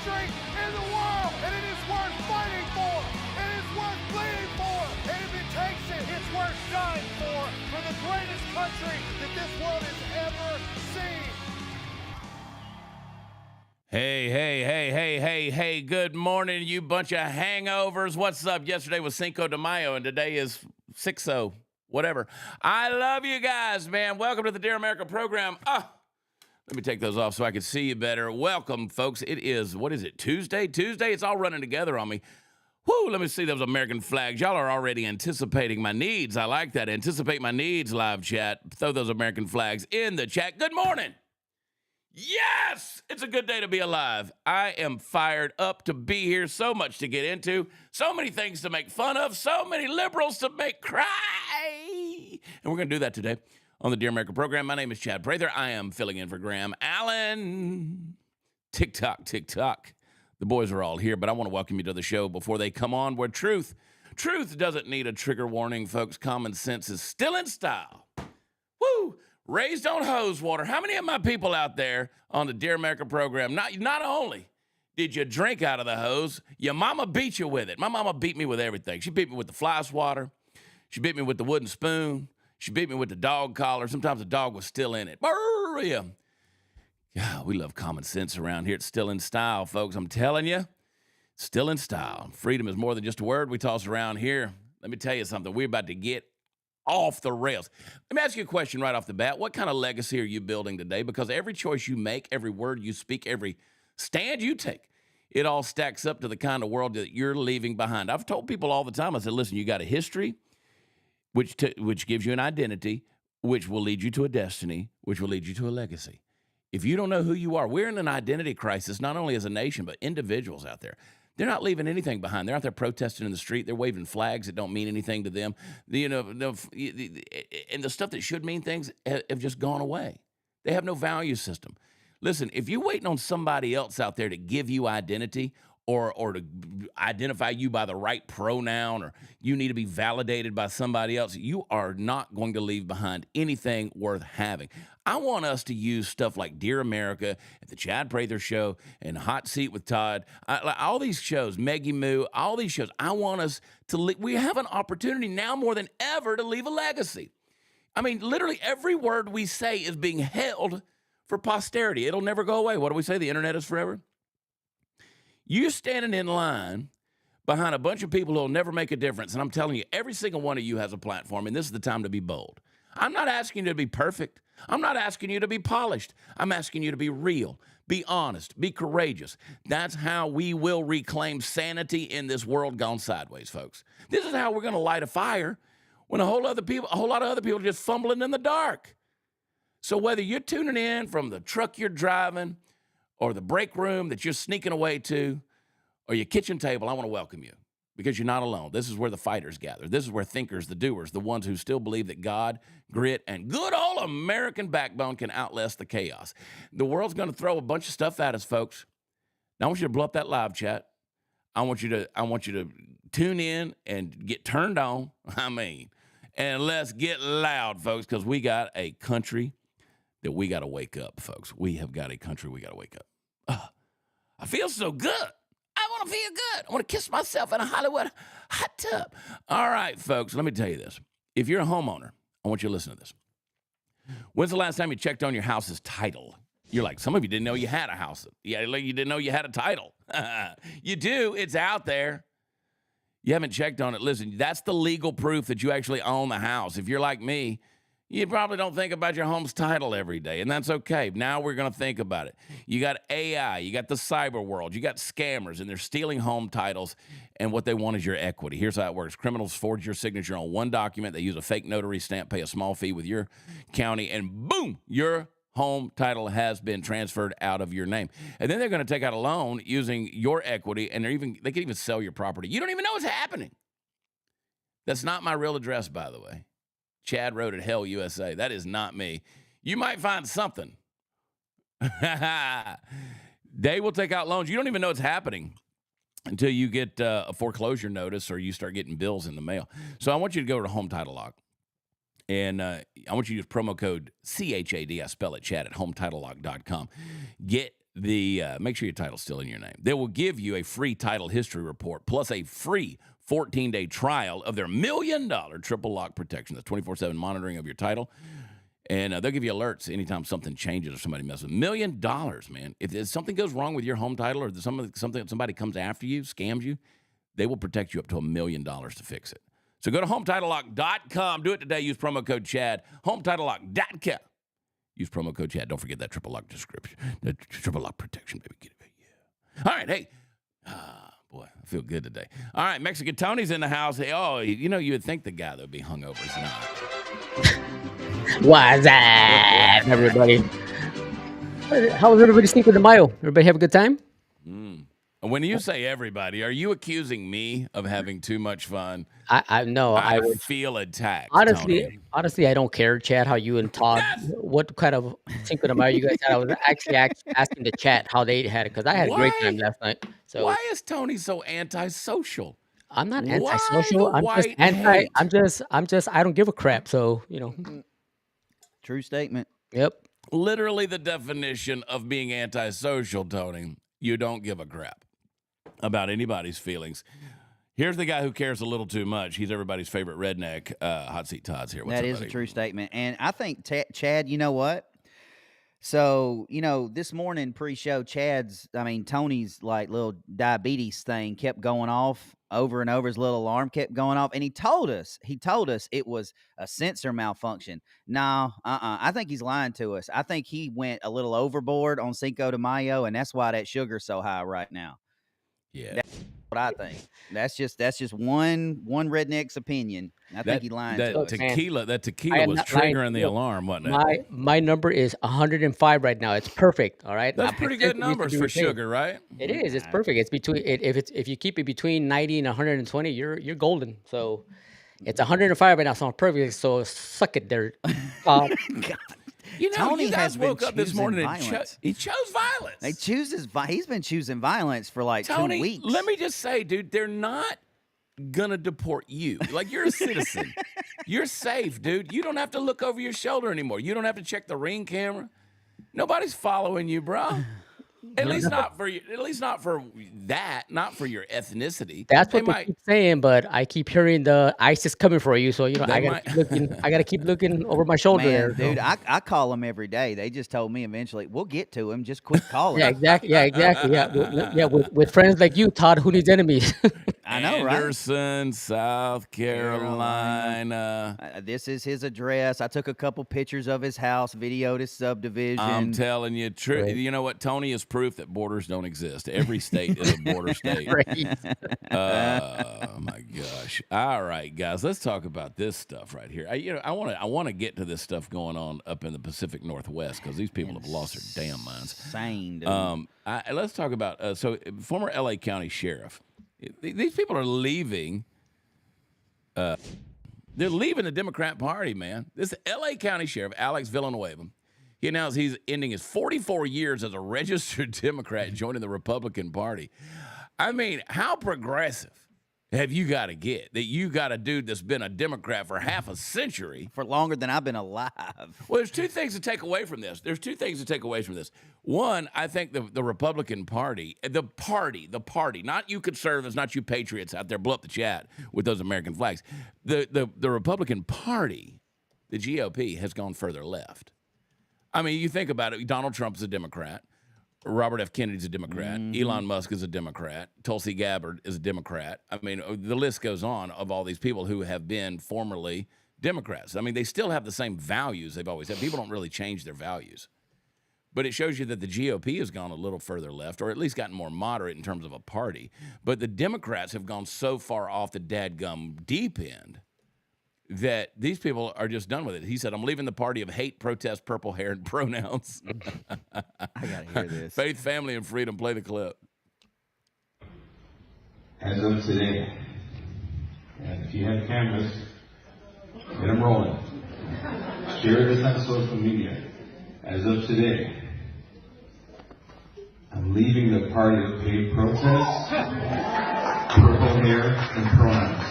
country in the world, and it is worth fighting for. It is worth bleeding for. And if it takes it, it's worth dying for the greatest country that this world has ever seen. Hey, good morning, you bunch of hangovers. What's up? Yesterday was Cinco de Mayo, and today is 6-0, whatever. I love you guys, man. Welcome to the Dear America program. Let me take those off so I can see you better. Welcome, folks. It is, what is it, Tuesday? It's all running together on me. Whoo, let me see those American flags. Y'all are already anticipating my needs. I like that. Anticipate my needs, live chat. Throw those American flags in the chat. Good morning. Yes, it's a good day to be alive. I am fired up to be here. So much to get into. So many things to make fun of. So many liberals to make cry. And we're going to do that today on the Dear America program. My name is Chad Prather. I am filling in for Graham Allen. TikTok. The boys are all here, but I want to welcome you to the show before they come on, where truth doesn't need a trigger warning, folks. Common sense is still in style. Woo! Raised on hose water. How many of my people out there on the Dear America program, not only did you drink out of the hose, your mama beat you with it. My mama beat me with everything. She beat me with the fly swatter. She beat me with the wooden spoon. She beat me with the dog collar. Sometimes the dog was still in it. Yeah, we love common sense around here. It's still in style, folks. I'm telling you, still in style. Freedom is more than just a word we toss around here. Let me tell you something. We're about to get off the rails. Let me ask you a question right off the bat. What kind of legacy are you building today? Because every choice you make, every word you speak, every stand you take, it all stacks up to the kind of world that you're leaving behind. I've told people all the time, I said, listen, you got a history, which gives you an identity, which will lead you to a destiny, which will lead you to a legacy. If you don't know who you are, we're in an identity crisis, not only as a nation, but individuals out there. They're not leaving anything behind. They're out there protesting in the street. They're waving flags that don't mean anything to them. And the stuff that should mean things have just gone away. They have no value system. Listen, if you're waiting on somebody else out there to give you identity or to identify you by the right pronoun, or you need to be validated by somebody else, you are not going to leave behind anything worth having. I want us to use stuff like Dear America, at the Chad Prather Show, and Hot Seat with Todd, all these shows, Meggie Moo, all these shows. I want us to, we have an opportunity now more than ever to leave a legacy. I mean, literally every word we say is being held for posterity. It'll never go away. What do we say? The internet is forever. You're standing in line behind a bunch of people who will never make a difference. And I'm telling you, every single one of you has a platform, and this is the time to be bold. I'm not asking you to be perfect. I'm not asking you to be polished. I'm asking you to be real, be honest, be courageous. That's how we will reclaim sanity in this world gone sideways, folks. This is how we're going to light a fire when a whole lot of other people are just fumbling in the dark. So whether you're tuning in from the truck you're driving, or the break room that you're sneaking away to, or your kitchen table, I want to welcome you, because you're not alone. This is where the fighters gather. This is where thinkers, the doers, the ones who still believe that God, grit, and good old American backbone can outlast the chaos. The world's going to throw a bunch of stuff at us, folks. Now I want you to blow up that live chat. I want you to tune in and get turned on. And let's get loud, folks, because we got a country that we got to wake up, folks. We have got a country we got to wake up. I feel so good. I want to feel good. I want to kiss myself in a Hollywood hot tub. All right, folks, let me tell you this. If you're a homeowner, I want you to listen to this. When's the last time you checked on your house's title? You're like, some of you didn't know you had a house. Yeah, you didn't know you had a title. You do. It's out there. You haven't checked on it. Listen, that's the legal proof that you actually own the house. If you're like me, you probably don't think about your home's title every day, and that's okay. Now we're going to think about it. You got AI, you got the cyber world, you got scammers, and they're stealing home titles, and what they want is your equity. Here's how it works. Criminals forge your signature on one document. They use a fake notary stamp, pay a small fee with your county, and boom, your home title has been transferred out of your name. And then they're going to take out a loan using your equity, and they can even sell your property. You don't even know what's happening. That's not my real address, by the way. Chad wrote at Hell USA. That is not me. You might find something. They will take out loans. You don't even know it's happening until you get a foreclosure notice or you start getting bills in the mail. So I want you to go to Home Title Lock. And I want you to use promo code CHAD. I spell it, Chad, at HometitleLock.com. Get make sure your title's still in your name. They will give you a free title history report plus a free 14-day trial of their $1 million triple lock protection. That's 24/7 monitoring of your title. And they'll give you alerts anytime something changes or somebody messes with $1 million, man. If something goes wrong with your home title or somebody comes after you, scams you, they will protect you up to $1 million to fix it. So go to HometitleLock.com. Do it today. Use promo code Chad. HometitleLock.com. Use promo code Chad. Don't forget that triple lock description. The triple lock protection, baby. Get it, yeah. All right, hey. Boy, I feel good today. All right, Mexican Tony's in the house. Hey, you would think the guy that would be hungover is not. What's up, everybody? How was everybody Cinco de Mayo? Everybody have a good time? When you say everybody, are you accusing me of having too much fun? I would feel attacked. Honestly, I don't care, Chad, how you and Todd, what kind of Cinco de Mayo you guys had. I was actually asking the chat how they had it because I had a great time last night. So why is Tony so antisocial? I'm not antisocial. I'm just anti. I'm just. I don't give a crap. So True statement. Yep. Literally the definition of being antisocial, Tony. You don't give a crap about anybody's feelings. Here's the guy who cares a little too much. He's everybody's favorite redneck. Hot Seat Todd's here. What's that up, is buddy? a true statement. And I think, Chad, you know what? So, this morning pre-show, Tony's like little diabetes thing kept going off over and over. His little alarm kept going off. And he told us it was a sensor malfunction. No, I think he's lying to us. I think he went a little overboard on Cinco de Mayo, and that's why that sugar's so high right now. Yeah. That's what I think. That's just one redneck's opinion. I think he's lying to us. That tequila was triggering the alarm, wasn't it? My number is 105 right now. It's perfect. All right. That's pretty good numbers for sugar, right? It is. It's perfect. It's between if you keep it between 90 and 120, you're golden. So it's 105 right now. So I'm perfect. So suck it there. Tony you guys has woke been up this morning and he chose violence. He's been choosing violence for like Tony, 2 weeks. Let me just say, dude, they're not gonna deport you. Like, you're a citizen. You're safe, dude. You don't have to look over your shoulder anymore. You don't have to check the ring camera. Nobody's following you, bro. At least not for you. At least not for that. Not for your ethnicity. That's what they keep saying, but I keep hearing the ISIS coming for you. So I gotta keep looking over my shoulder. Man, dude, I call them every day. They just told me eventually we'll get to him. Just quit calling. Yeah, exactly. Yeah. With friends like you, Todd, who needs enemies? I know, right? Anderson, South Carolina. This is his address. I took a couple pictures of his house, videoed his subdivision. I'm telling you, Right. You know what? Tony is proof that borders don't exist. Every state is a border state. Oh my gosh! All right, guys, let's talk about this stuff right here. I want to get to this stuff going on up in the Pacific Northwest because these people have lost their damn minds. Insane, dude. Let's talk about former LA County Sheriff. These people are leaving. They're leaving the Democrat Party, man. This LA County Sheriff, Alex Villanueva, he announced he's ending his 44 years as a registered Democrat, joining the Republican Party. I mean, how progressive have you got to get that you got a dude that's been a Democrat for half a century? For longer than I've been alive. Well, there's two things to take away from this. One, I think the Republican Party, the party, not you conservatives, not you patriots out there, blow up the chat with those American flags. The Republican Party, the GOP, has gone further left. I mean, you think about it. Donald Trump's a Democrat. Robert F. Kennedy's a Democrat. Elon Musk is a Democrat. Tulsi Gabbard is a Democrat. I mean, the list goes on of all these people who have been formerly Democrats. I mean, they still have the same values they've always had. People don't really change their values. But it shows you that the GOP has gone a little further left, or at least gotten more moderate in terms of a party. But the Democrats have gone so far off the dadgum deep end that these people are just done with it. He said, I'm leaving the party of hate, protest, purple hair, and pronouns. I gotta hear this. Faith, family, and freedom. Play the clip. As of today, and if you have cameras, get them rolling. Share this on social media. As of today, I'm leaving the party of paid protest, purple hair, and pronouns.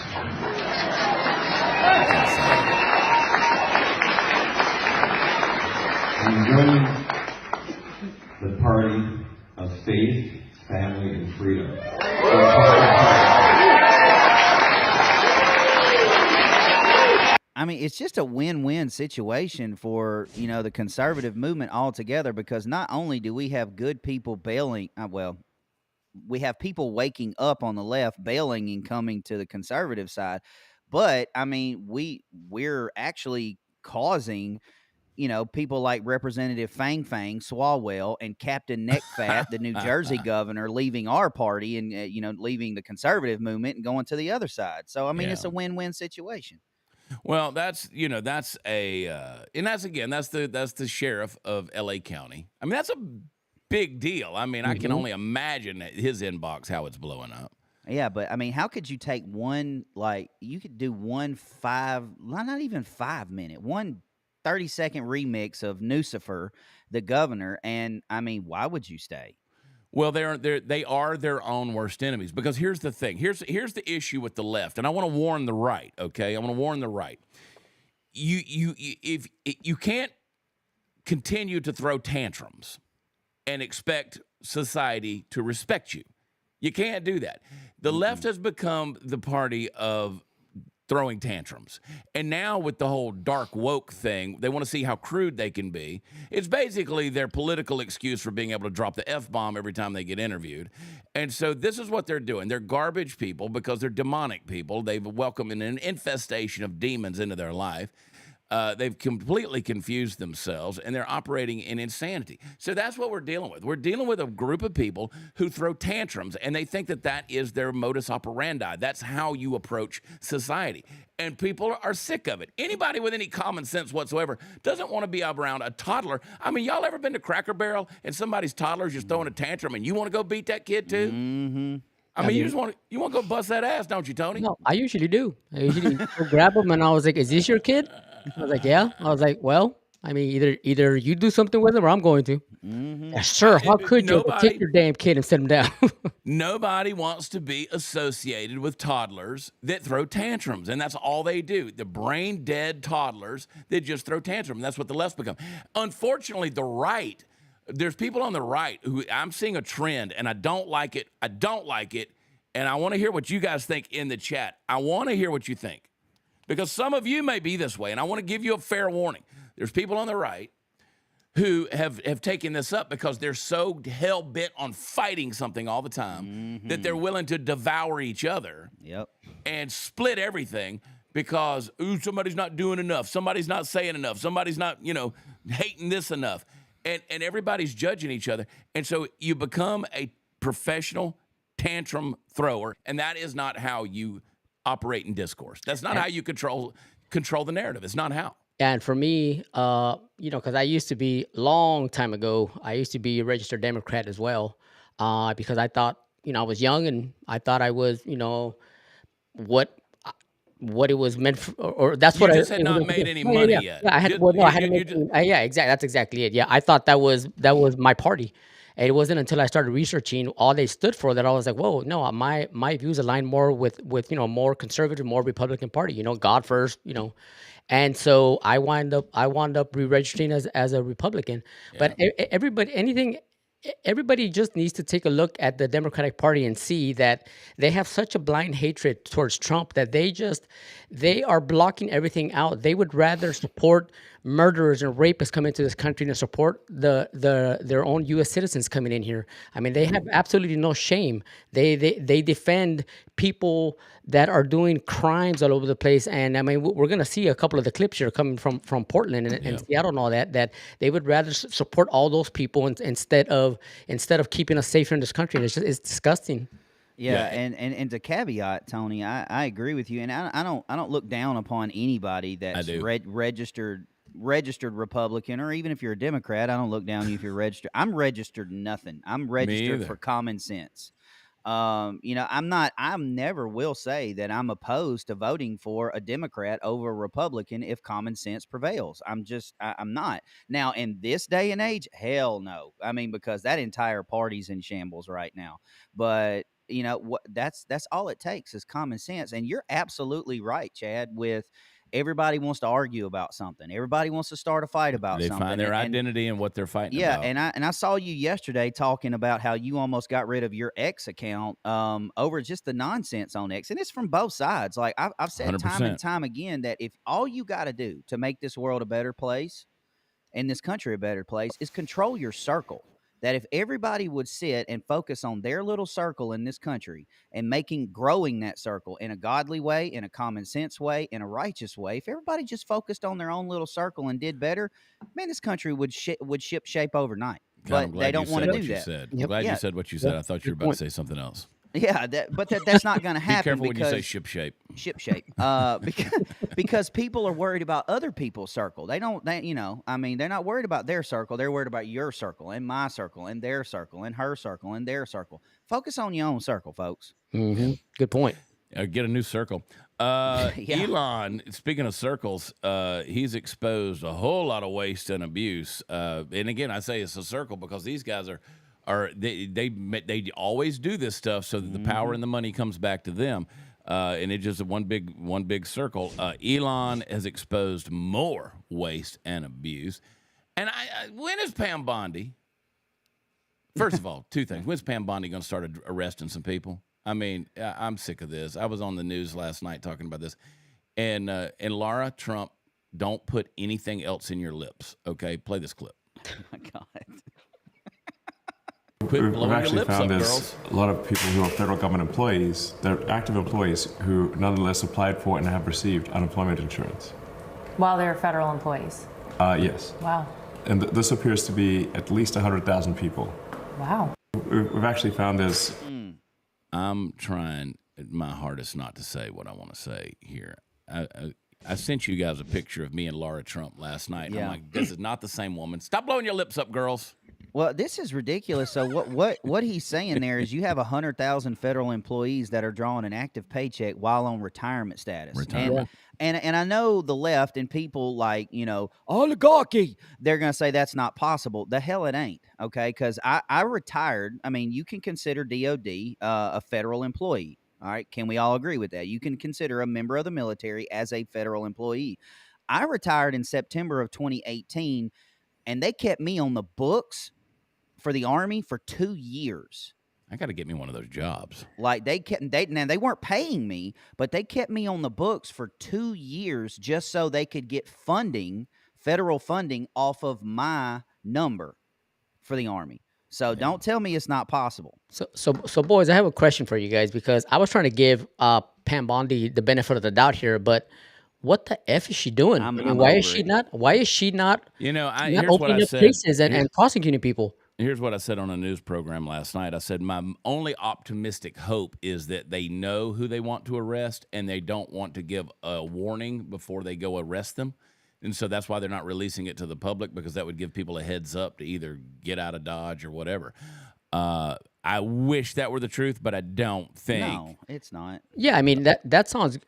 I'm joining the party faith, family, and freedom. I mean, it's just a win-win situation for, the conservative movement altogether, because not only do we have good people bailing, we have people waking up on the left, bailing and coming to the conservative side, but I mean, we're actually causing, people like Representative Fang Fang Swalwell and Captain Neckfat, the New Jersey governor, leaving our party and leaving the conservative movement and going to the other side. So I mean, it's a win-win situation. Well, that's and that's the sheriff of L.A. County. I mean, that's a big deal. I mean, I can only imagine his inbox how it's blowing up. Yeah, but I mean, how could you take you could do not even 5 minute, 30-second remix of Nucifer, the governor, and I mean, why would you stay? Well, they are their own worst enemies, because here's the thing. Here's the issue with the left, and I want to warn the right. Okay, I want to warn the right. If you can't continue to throw tantrums and expect society to respect you. You can't do that. The left has become the party of throwing tantrums. And now with the whole dark woke thing, they want to see how crude they can be. It's basically their political excuse for being able to drop the F-bomb every time they get interviewed. And so this is what they're doing. They're garbage people because they're demonic people. They've welcomed an infestation of demons into their life. They've completely confused themselves, and they're operating in insanity. So that's what we're dealing with. We're dealing with a group of people who throw tantrums, and they think that is their modus operandi. That's how you approach society. And people are sick of it. Anybody with any common sense whatsoever doesn't want to be around a toddler. I mean, y'all ever been to Cracker Barrel and somebody's toddler's just throwing a tantrum, and you want to go beat that kid too? Mm-hmm. I mean, you want to go bust that ass, don't you, Tony? No, I usually do. I usually go grab him, and I was like, "Is this your kid?" I was like, "Yeah." I was like, "Well, I mean, either you do something with him, or I'm going to." Mm-hmm. Yeah, sure. How could you take your damn kid and sit him down? Nobody wants to be associated with toddlers that throw tantrums, and that's all they do. The brain dead toddlers that just throw tantrums. That's what the left become. Unfortunately, the right. There's people on the right who I'm seeing a trend, and I don't like it. I don't like it, and I want to hear what you guys think in the chat. I want to hear what you think, because some of you may be this way, and I want to give you a fair warning. There's people on the right who have taken this up because they're so hell-bent on fighting something all the time that they're willing to devour each other and split everything because, somebody's not doing enough. Somebody's not saying enough. Somebody's not, hating this enough. And everybody's judging each other. And so you become a professional tantrum thrower, and that is not how you operate in discourse. That's not how you control the narrative. It's not how. And for me, because I used to be, long time ago, I used to be a registered Democrat as well, because I thought, I was young and I thought I was, what it was meant for, or that's what you just had not made any money yet. Yeah, I had. I hadn't made. Yeah, exactly. That's exactly it. Yeah, I thought that was my party, and it wasn't until I started researching all they stood for that I was like, whoa, no, my views align more with more conservative, more Republican Party. God first. And so I wound up re-registering as a Republican. Yeah. But everybody just needs to take a look at the Democratic Party and see that they have such a blind hatred towards Trump that they are blocking everything out. They would rather support murderers and rapists coming into this country than support their own U.S. citizens coming in here. I mean, they have absolutely no shame. They defend people that are doing crimes all over the place. And I mean, we're going to see a couple of the clips here coming from Portland and Seattle and all that they would rather support all those people instead of keeping us safer in this country. And it's disgusting. Yeah, and to caveat, Tony, I agree with you, and I don't look down upon anybody that's registered Republican, or even if you're a Democrat, I don't look down on you if you're registered. I'm registered nothing. I'm registered for common sense. I never will say that I'm opposed to voting for a Democrat over a Republican if common sense prevails. I'm not. Now, in this day and age, hell no. I mean, because that entire party's in shambles right now. But that's all it takes is common sense. And you're absolutely right, Chad, with everybody wants to argue about something. Everybody wants to start a fight about They something. find their and identity in what they're fighting yeah, about. and I saw you yesterday talking about how you almost got rid of your X account over just the nonsense on X, and it's from both sides. Like I've said time and 100%. time again that if all you got to do to make this world a better place and this country a better place is control your circle. That if everybody would sit and focus on their little circle in this country and growing that circle in a godly way, in a common sense way, in a righteous way, if everybody just focused on their own little circle and did better, man, this country would ship shape overnight. God, I'm But they glad you don't want said to what do you that. said. I'm Yep. glad Yeah. you said what you said. Yep. I thought you were Good about point. to say something else. Yeah, that's not going to Be happen careful when you say because ship shape. ship shape. Because people are worried about other people's circle. They don't, I mean, they're not worried about their circle. They're worried about your circle and my circle and their circle and her circle and their circle. Focus on your own circle, folks. Good point. Get a new circle. Yeah. Elon, speaking of circles, he's exposed a whole lot of waste and abuse. And again, I say it's a circle because these guys they always do this stuff so that the power and the money comes back to them. And it's just one big circle. Elon has exposed more waste and abuse. And when is Pam Bondi? First of all, two things. When's Pam Bondi going to start arresting some people? I mean, I'm sick of this. I was on the news last night talking about this. And Laura Trump, don't put anything else in your lips. Okay, play this clip. Oh my God. Quit We've blowing your actually lips found up, there's girls. a lot of people who are federal government employees, they're active employees who nonetheless applied for and have received unemployment insurance. While they're federal employees. Yes. Wow. And this appears to be at least 100,000 people. Wow. We've actually found there's... I'm trying my hardest not to say what I want to say here. I sent you guys a picture of me and Laura Trump last night. And Yeah. I'm like, this is not the same woman. Stop blowing your lips up, girls. Well, this is ridiculous. So what he's saying there is you have 100,000 federal employees that are drawing an active paycheck while on retirement status. Retirement. And I know the left and people like, oligarchy, they're going to say that's not possible. The hell it ain't, okay? Because I retired. I mean, you can consider DOD a federal employee, all right? Can we all agree with that? You can consider a member of the military as a federal employee. I retired in September of 2018, and they kept me on the books for the Army for 2 years. I got to get me one of those jobs. Like they weren't paying me, but they kept me on the books for 2 years just so they could get federal funding off of my number for the Army. So don't tell me it's not possible. So boys, I have a question for you guys because I was trying to give Pam Bondi the benefit of the doubt here, but what the F is she doing? I'm why over is she it. not? Why is she not? Here's Not what I opening up said. cases and prosecuting people. Here's what I said on a news program last night. I said, my only optimistic hope is that they know who they want to arrest and they don't want to give a warning before they go arrest them. And so that's why they're not releasing it to the public, because that would give people a heads up to either get out of Dodge or whatever. I wish that were the truth, but I don't think. No, it's not. Yeah, I mean that sounds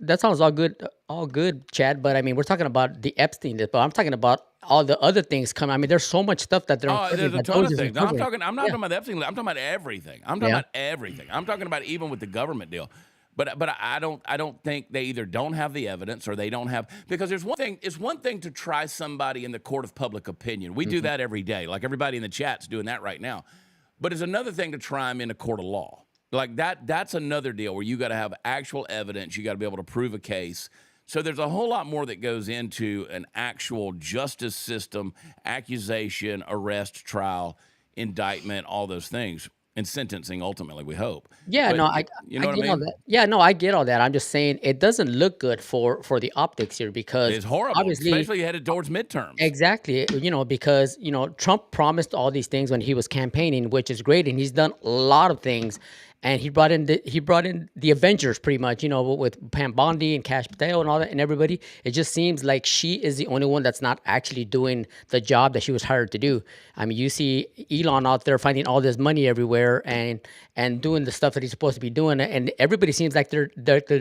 all good, Chad. But I mean, we're talking about the Epstein, but I'm talking about all the other things coming. I mean, there's so much stuff that they're. There's a ton of things. No, I'm not Yeah. talking about the Epstein. I'm talking about everything. I'm talking about everything. I'm talking about even with the government deal. But I don't think they either don't have the evidence or they don't have, because there's one thing. It's one thing to try somebody in the court of public opinion. We do that every day. Like everybody in the chat's doing that right now. But it's another thing to try them in a court of law. Like that's another deal where you got to have actual evidence. You got to be able to prove a case. So there's a whole lot more that goes into an actual justice system, accusation, arrest, trial, indictment, all those things, and sentencing ultimately, we hope. Yeah, But no, I you know I what I get all mean? that. Yeah, no, I get all that. I'm just saying it doesn't look good for the optics here because It's horrible, obviously, especially headed towards midterms. exactly, because Trump promised all these things when he was campaigning, which is great, and he's done a lot of things. And he brought in the Avengers pretty much, with Pam Bondi and Cash Patel and all that and everybody. It just seems like she is the only one that's not actually doing the job that she was hired to do. I mean, you see Elon out there finding all this money everywhere and doing the stuff that he's supposed to be doing, and everybody seems like they're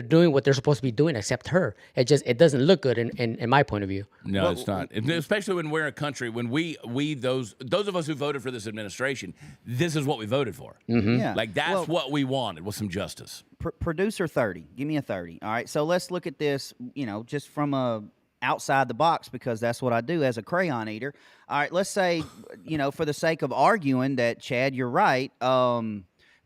doing what they're supposed to be doing except her. It doesn't look good in my point of view. No, it's not. Especially when we're a country, when we those of us who voted for this administration, this is what we voted for. Yeah. Like that's what we wanted, was some justice. Producer 30, give me a 30. All right, so let's look at this, just from a outside the box because that's what I do as a crayon eater. All right, let's say, for the sake of arguing that, Chad, you're right.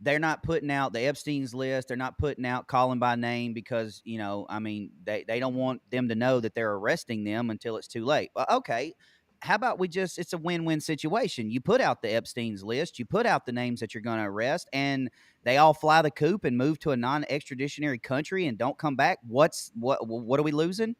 They're not putting out the Epstein's list. They're not putting out calling by name because, they don't want them to know that they're arresting them until it's too late. Well, okay. How about it's a win-win situation. You put out the Epstein's list, you put out the names that you're going to arrest, and they all fly the coop and move to a non-extraditionary country and don't come back. What are we losing?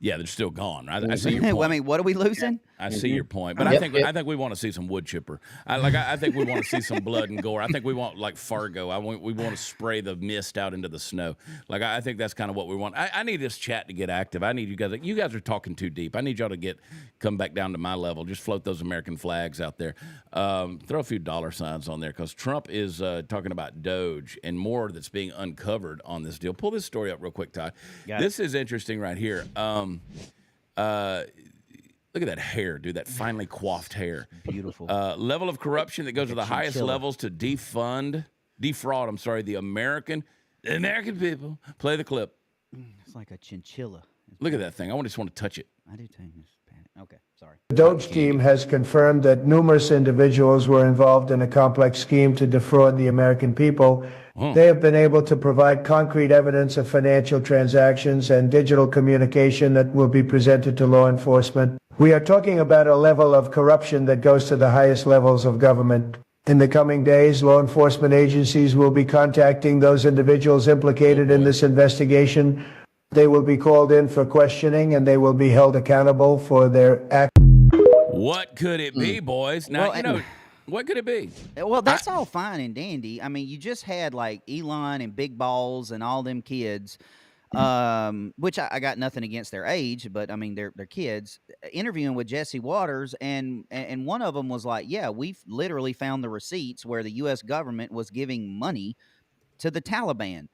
Yeah, they're still gone. I see your point. I mean, what are we losing? I see your point, but I think we want to see some wood chipper. I think we want to see some blood and gore. I think we want like Fargo. We want to spray the mist out into the snow. I think that's kind of what we want. I need this chat to get active. I need you guys. You guys are talking too deep. I need y'all to come back down to my level. Just float those American flags out there. Throw a few dollar signs on there because Trump is talking about Doge and more that's being uncovered on this deal. Pull this story up real quick, Todd. This is interesting right here. Look at that hair, dude. That finely coiffed hair. Beautiful. Level of corruption that goes to the highest levels to defraud, the American people. Play the clip. It's like a chinchilla. Look at that thing. I just want to touch it. I do too. Okay, sorry. The Doge team has confirmed that numerous individuals were involved in a complex scheme to defraud the American people. They have been able to provide concrete evidence of financial transactions and digital communication that will be presented to law enforcement. We are talking about a level of corruption that goes to the highest levels of government. In the coming days, law enforcement agencies will be contacting those individuals implicated in this investigation. They will be called in for questioning and they will be held accountable for their actions. What could it be, boys? Now, what could it be? Well, that's all fine and dandy. I mean, you just had like Elon and Big Balls and all them kids, which I got nothing against their age, but I mean, they're kids, interviewing with Jesse Waters. And one of them was like, yeah, we've literally found the receipts where the U.S. government was giving money to the Taliban.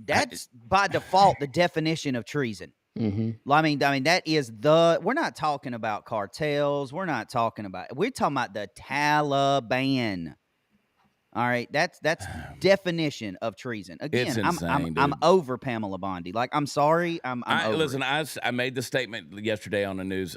That's by default the definition of treason. Mm-hmm. I mean, that is we're not talking about cartels. We're talking about the Taliban. All right, that's definition of treason. Again, It's insane, I'm dude. over Pamela Bondi. Like, I'm sorry, I'm over listen. it. I made the statement yesterday on the news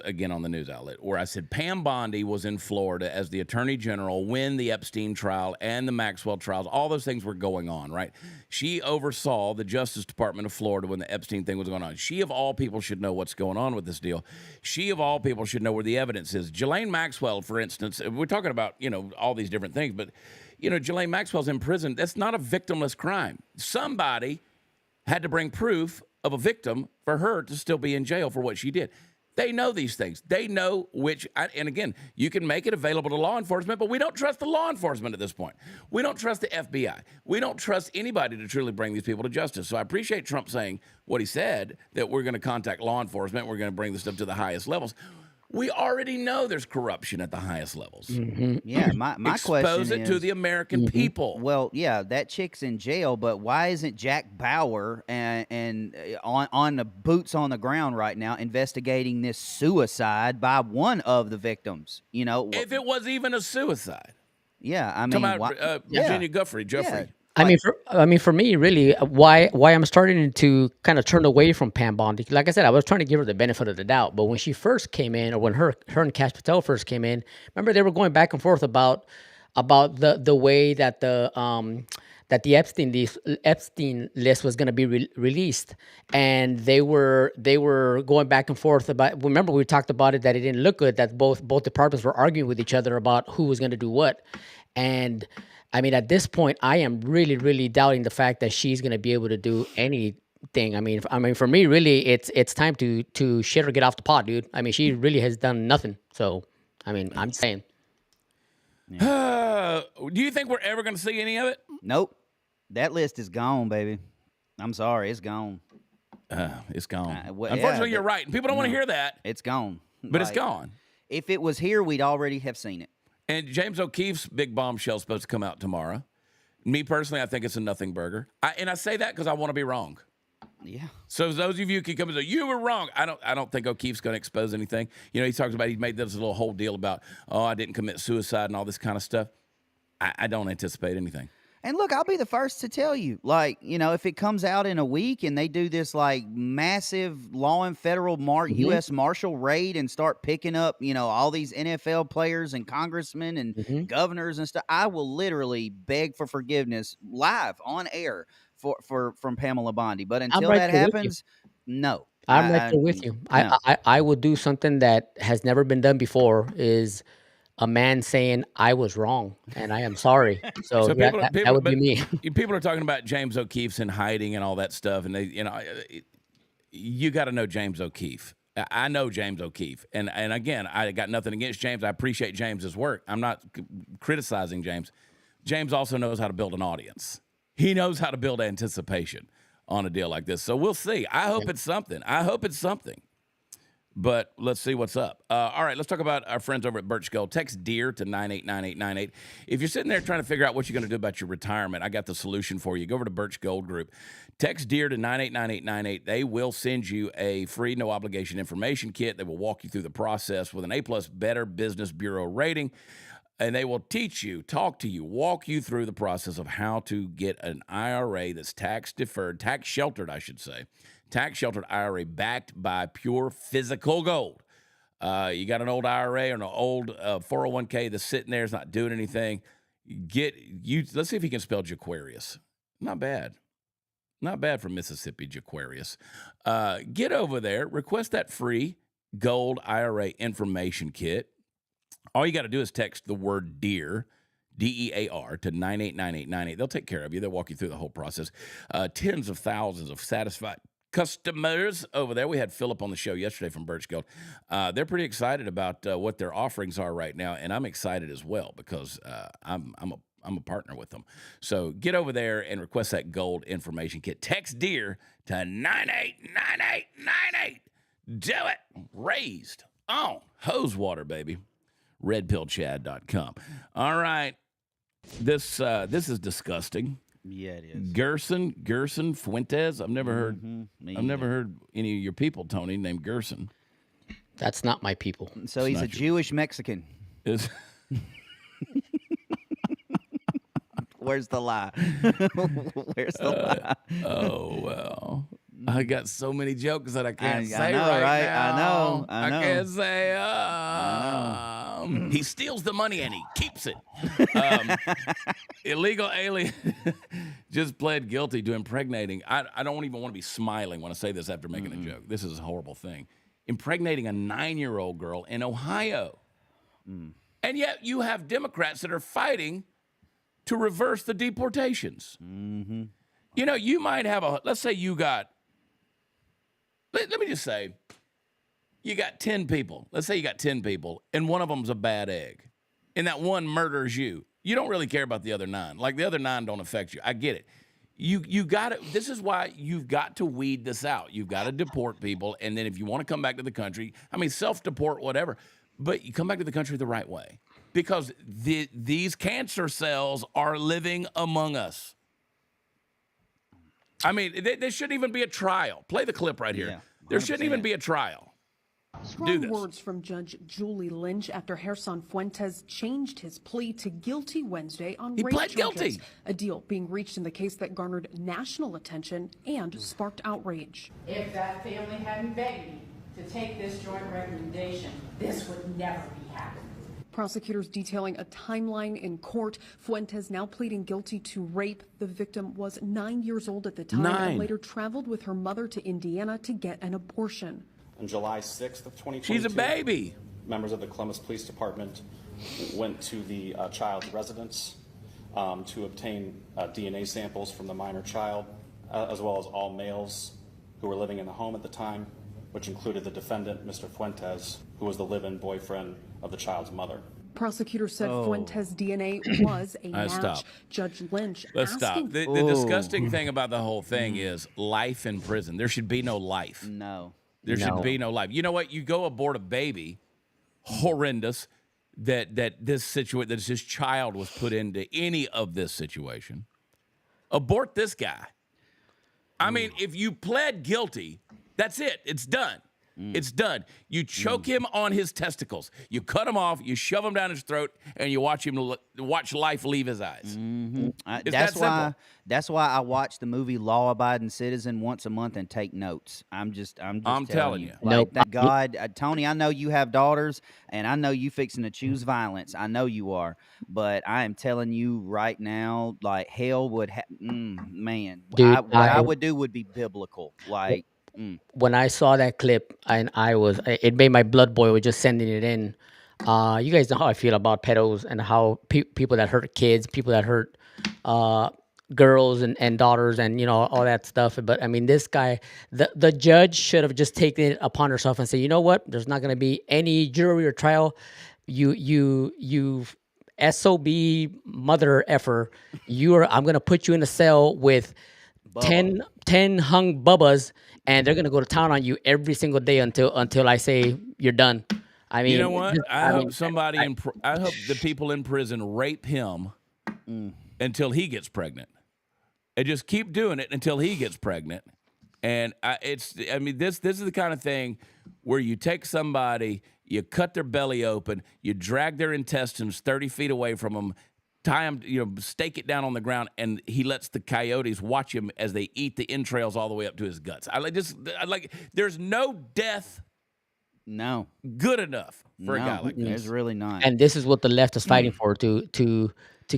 outlet where I said Pam Bondi was in Florida as the Attorney General when the Epstein trial and the Maxwell trials, all those things were going on. Right? She oversaw the Justice Department of Florida when the Epstein thing was going on. She of all people should know what's going on with this deal. She of all people should know where the evidence is. Ghislaine Maxwell, for instance, we're talking about all these different things, but. Ghislaine Maxwell's in prison. That's not a victimless crime. Somebody had to bring proof of a victim for her to still be in jail for what she did. They know these things. They know and again, you can make it available to law enforcement, but we don't trust the law enforcement at this point. We don't trust the FBI. We don't trust anybody to truly bring these people to justice. So I appreciate Trump saying what he said, that we're going to contact law enforcement. We're going to bring this stuff to the highest levels. We already know there's corruption at the highest levels. Mm-hmm. Yeah, my question Expose it to the American people. Well, yeah, that chick's in jail, but why isn't Jack Bauer and on the boots on the ground right now investigating this suicide by one of the victims? If it was even a suicide. Yeah, I mean, Virginia Jeffrey. Yeah. I mean, for me, really, why I'm starting to kind of turn away from Pam Bondi. Like I said, I was trying to give her the benefit of the doubt, but when she first came in, or when her and Cash Patel first came in, remember they were going back and forth about the way that the Epstein list was going to be released, and they were going back and forth about. Remember, we talked about it, that it didn't look good, that both departments were arguing with each other about who was going to do what, and. I mean, at this point, I am really, really doubting the fact that she's going to be able to do anything. I mean, for me, really, it's time to shit or get off the pot, dude. I mean, she really has done nothing. So, I mean, I'm saying. Do you think we're ever going to see any of it? Nope. That list is gone, baby. I'm sorry, it's gone. It's gone. Unfortunately, you're right. And people don't want to hear that. It's gone. But it's gone. If it was here, we'd already have seen it. And James O'Keefe's big bombshell is supposed to come out tomorrow. Me personally, I think it's a nothing burger. And I say that because I want to be wrong. Yeah. So those of you who can come and say, you were wrong. I don't think O'Keefe's going to expose anything. He talks about, he made this little whole deal about, I didn't commit suicide and all this kind of stuff. I don't anticipate anything. And look, I'll be the first to tell you, like, if it comes out in a week and they do this like massive law and federal U.S. Marshal raid and start picking up, all these NFL players and congressmen and governors and stuff, I will literally beg for forgiveness live on air from Pamela Bondi. But until right that there with you. happens, no. I'm right there with you. No. I will do something that has never been done before, is a man saying I was wrong and I am sorry. So, So yeah, that would be me. People are talking about James O'Keefe's in hiding and all that stuff, and you got to know James O'Keefe. I know James O'Keefe, and again, I got nothing against James. I appreciate James's work. I'm not criticizing James. James also knows how to build an audience. He knows how to build anticipation on a deal like this. So we'll see. I hope it's something. But let's see what's up. All right, let's talk about our friends over at Birch Gold. Text DEAR to 989898. If you're sitting there trying to figure out what you're going to do about your retirement, I got the solution for you. Go over to Birch Gold Group. Text DEAR to 989898. They will send you a free, no-obligation information kit. They will walk you through the process with an A+ Better Business Bureau rating. And they will teach you, talk to you, walk you through the process of how to get an IRA that's tax-deferred, tax-sheltered, I should say. Tax-sheltered IRA backed by pure physical gold. You got an old IRA or an old 401k that's sitting there, it's not doing anything. Let's see if he can spell Jaquarius. Not bad. Not bad from Mississippi, Jaquarius. Get over there, request that free gold IRA information kit. All you got to do is text the word DEAR, DEAR, to 989898. They'll take care of you. They'll walk you through the whole process. Tens of thousands of satisfied customers over there. We had Philip on the show yesterday from Birch Gold. They're pretty excited about what their offerings are right now, and I'm excited as well because I'm a partner with them. So get over there and request that gold information kit. Text DEAR to 989898. Do it. Raised on hose water, baby. RedPillChad.com. All right. This is disgusting. Yeah, it is. Gerson Fuentes. I've never heard any of your people, Tony, named Gerson. That's not my people. So he's a Jewish Mexican. Where's the lie? Where's the lie? Oh, well. I got so many jokes that I can't say I know, right now. now. I know. I can't say. He steals the money and he keeps it. Illegal alien just pled guilty to impregnating. I don't even want to be smiling when I say this after making a joke. This is a horrible thing. Impregnating a 9-year-old girl in Ohio. And yet you have Democrats that are fighting to reverse the deportations. You might have let's say you got, let me just say, you got 10 people. Let's say you got 10 people, and one of them's a bad egg, and that one murders you. You don't really care about the other 9. Like, the other 9 don't affect you. I get it. You got to, this is why you've got to weed this out. You've got to deport people, and then if you want to come back to the country, self-deport, whatever, but you come back to the country the right way. Because these cancer cells are living among us. There shouldn't even be a trial. Play the clip right here. Yeah, there shouldn't even be a trial. Strong words from Judge Julie Lynch after Gerson Fuentes changed his plea to guilty Wednesday on rape pled charges. guilty. A deal being reached in the case that garnered national attention and sparked outrage. If that family hadn't begged me to take this joint recommendation, this would never be happening. Prosecutors detailing a timeline in court. Fuentes now pleading guilty to rape. The victim was 9 years old at the time and later traveled with her mother to Indiana to get an abortion. On July 6th of 2022, she's a baby. Members of the Columbus Police Department went to the child's residence to obtain DNA samples from the minor child, as well as all males who were living in the home at the time, which included the defendant, Mr. Fuentes, who was the live-in boyfriend of the child's mother. Prosecutors said Fuentes' DNA was a match. Stop. Judge Lynch Let's stop. The disgusting thing about the whole thing is life in prison. There should be no life. No. There should be no life. You know what? You go abort a baby, horrendous, that this child was put into any of this situation. Abort this guy. If you pled guilty, that's it. It's done. It's done. You choke him on his testicles. You cut him off. You shove him down his throat, and you watch him watch life leave his eyes. It's that simple. That's why I watch the movie Law Abiding Citizen once a month and take notes. I'm just telling you. Nope. Thank God, Tony. I know you have daughters, and I know you fixing to choose violence. I know you are, but I am telling you right now, like hell would. Man, Dude, what I would do would be biblical. Like. When I saw that clip, and it made my blood boil with just sending it in. You guys know how I feel about pedos and how people that hurt kids, people that hurt girls and daughters, and all that stuff. But I mean, this guy, the judge should have just taken it upon herself and said, you know what? There's not going to be any jury or trial. You SOB mother effer. I'm going to put you in a cell with 10 hung bubbas, and they're gonna go to town on you every single day until I say you're done. I mean, you know what? I hope the people in prison rape him until he gets pregnant, and just keep doing it until he gets pregnant. And this is the kind of thing where you take somebody, you cut their belly open, you drag their intestines 30 feet away from them, tie him, stake it down on the ground, and he lets the coyotes watch him as they eat the entrails all the way up to his guts. There's no death good enough for a guy like this. There's really not. And this is what the left is fighting for, to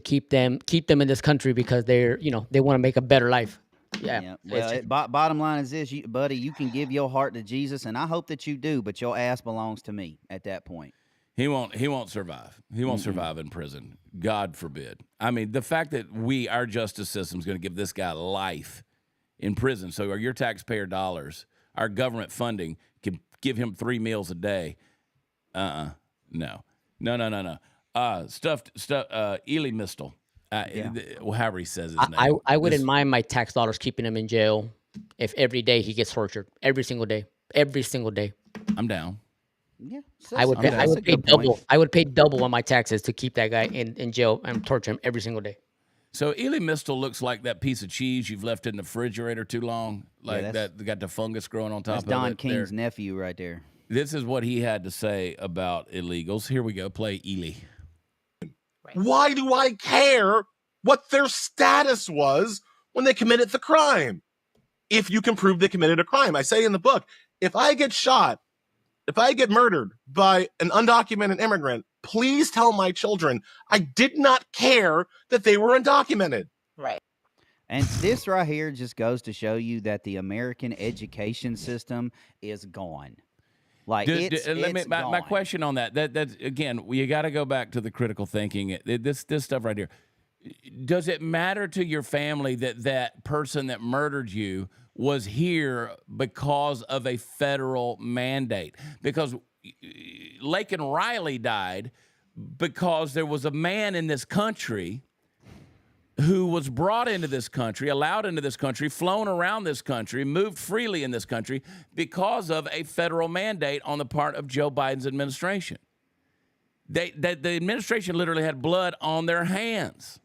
keep them in this country, because they're they want to make a better life. Yeah. Well, bottom line is this, buddy, you can give your heart to Jesus, and I hope that you do, but your ass belongs to me at that point. He won't survive. He won't survive in prison. God forbid. I mean, the fact that our justice system is going to give this guy life in prison, so your taxpayer dollars, our government funding, can give him 3 meals a day. No. Ely Mistel. However he says his name. I wouldn't mind my tax dollars keeping him in jail if every day he gets tortured. Every single day. I'm down. Yeah, I would pay double. I would pay double on my taxes to keep that guy in jail and torture him every single day. So Ely Mistel looks like that piece of cheese you've left in the refrigerator too long, that got the fungus growing on top of it. That's Don King's nephew right there. This is what he had to say about illegals. Here we go. Play Ely. Why do I care what their status was when they committed the crime? If you can prove they committed a crime. I say in the book, if I get shot, if I get murdered by an undocumented immigrant, please tell my children I did not care that they were undocumented. Right. And this right here just goes to show you that the American education system is gone. Like, my question on that again, you got to go back to the critical thinking. This stuff right here. Does it matter to your family that person that murdered you was here because of a federal mandate? Because Laken Riley died because there was a man in this country who was brought into this country, allowed into this country, flown around this country, moved freely in this country because of a federal mandate on the part of Joe Biden's administration. The administration literally had blood on their hands.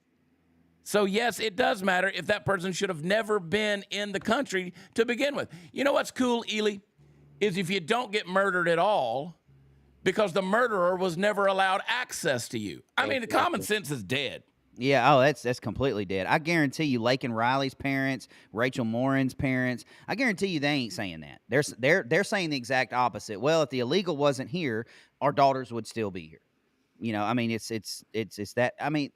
So, yes, it does matter if that person should have never been in the country to begin with. You know what's cool, Ely, is if you don't get murdered at all because the murderer was never allowed access to you. I mean, the common sense is dead. Yeah, that's completely dead. I guarantee you, Laken Riley's parents, Rachel Morin's parents, I guarantee you they ain't saying that. They're saying the exact opposite. Well, if the illegal wasn't here, our daughters would still be here. I mean, it's that. I mean,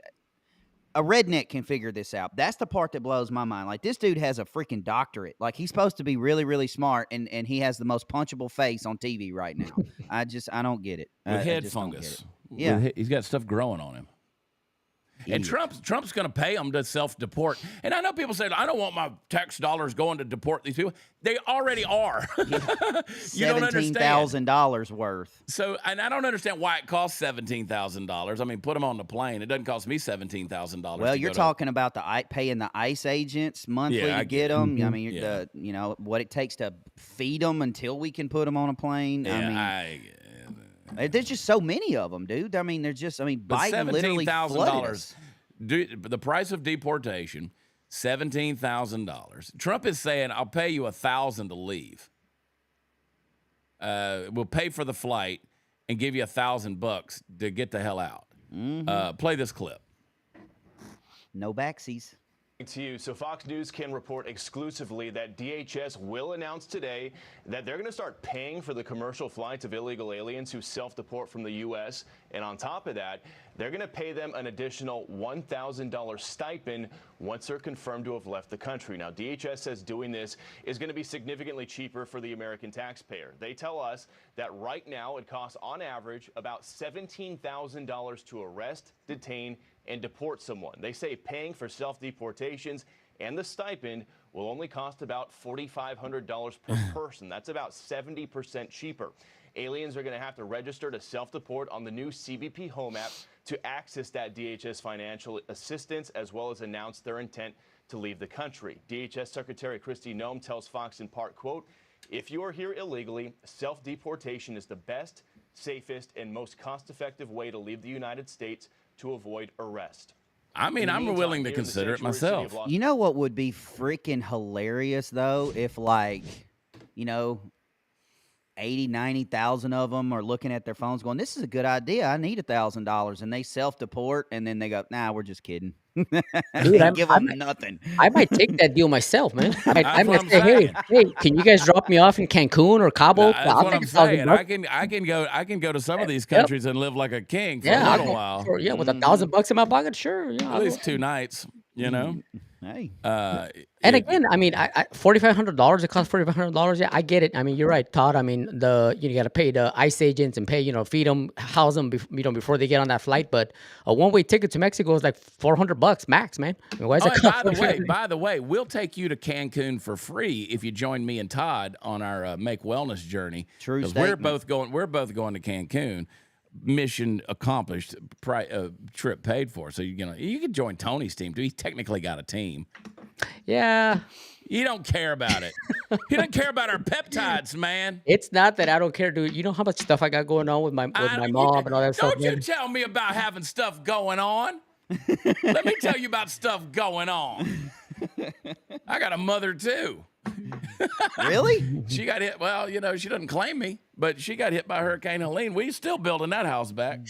a redneck can figure this out. That's the part that blows my mind. Like, this dude has a freaking doctorate. Like, he's supposed to be really, really smart, and he has the most punchable face on TV right now. I don't get it. With head fungus. Yeah. He's got stuff growing on him. And Trump's going to pay them to self-deport. And I know people say, I don't want my tax dollars going to deport these people. They already are. You don't understand. $17,000 worth. So, and I don't understand why it costs $17,000. I mean, put them on the plane. It doesn't cost me $17,000. Well, you're talking about paying the ICE agents monthly to get them. Mm-hmm. I mean, what it takes to feed them until we can put them on a plane. There's just so many of them, dude. I mean, Biden literally flooded us. The price of deportation, $17,000. Trump is saying, I'll pay you $1,000 to leave. will pay for the flight and give you $1,000 to get the hell out. Play this clip. No backsies. To you. So Fox News can report exclusively that DHS will announce today that they're going to start paying for the commercial flights of illegal aliens who self-deport from the U.S. And on top of that, they're going to pay them an additional $1,000 stipend once they're confirmed to have left the country. Now, DHS says doing this is going to be significantly cheaper for the American taxpayer. They tell us that right now it costs on average about $17,000 to arrest, detain, and deport someone. They say paying for self-deportations and the stipend will only cost about $4,500 per person. That's about 70% cheaper. Aliens are going to have to register to self-deport on the new CBP Home app to access that DHS financial assistance, as well as announce their intent to leave the country. DHS Secretary Kristi Noem tells Fox in part, quote, "If you are here illegally, self-deportation is the best, safest, and most cost-effective way to leave the United States to avoid arrest." I mean, I'm willing to consider it myself. You know what would be freaking hilarious, though, if, like, 80, 90,000 of them are looking at their phones going, this is a good idea. I need $1,000. And they self-deport, and then they go, nah, we're just kidding. Dude, give them nothing. I might take that deal myself, man. I might say, hey, can you guys drop me off in Cancun or Cabo? That's what I'm saying. I can go to some of these countries and live like a king for a little while. With $1,000 in my pocket, sure. At least 2 nights, Hey. And again, I mean, $4,500. It costs $4,500. Yeah, I get it. I mean, you're right, Todd. I mean, you got to pay the ICE agents and pay, feed them, house them, before they get on that flight. But a one-way ticket to Mexico is like $400 max, man. I mean, why is it? By the way, we'll take you to Cancun for free if you join me and Todd on our Make Wellness journey. True statement. We're both going to Cancun. Mission accomplished, trip paid for. So you can join Tony's team too. He's technically got a team. Yeah. You don't care about it. He doesn't care about our peptides, man. It's not that I don't care, dude. You know how much stuff I got going on with my mom and all that stuff. Don't you tell me about having stuff going on. Let me tell you about stuff going on. I got a mother too. Really? She got hit. Well, she doesn't claim me, but she got hit by Hurricane Helene. We still building that house back.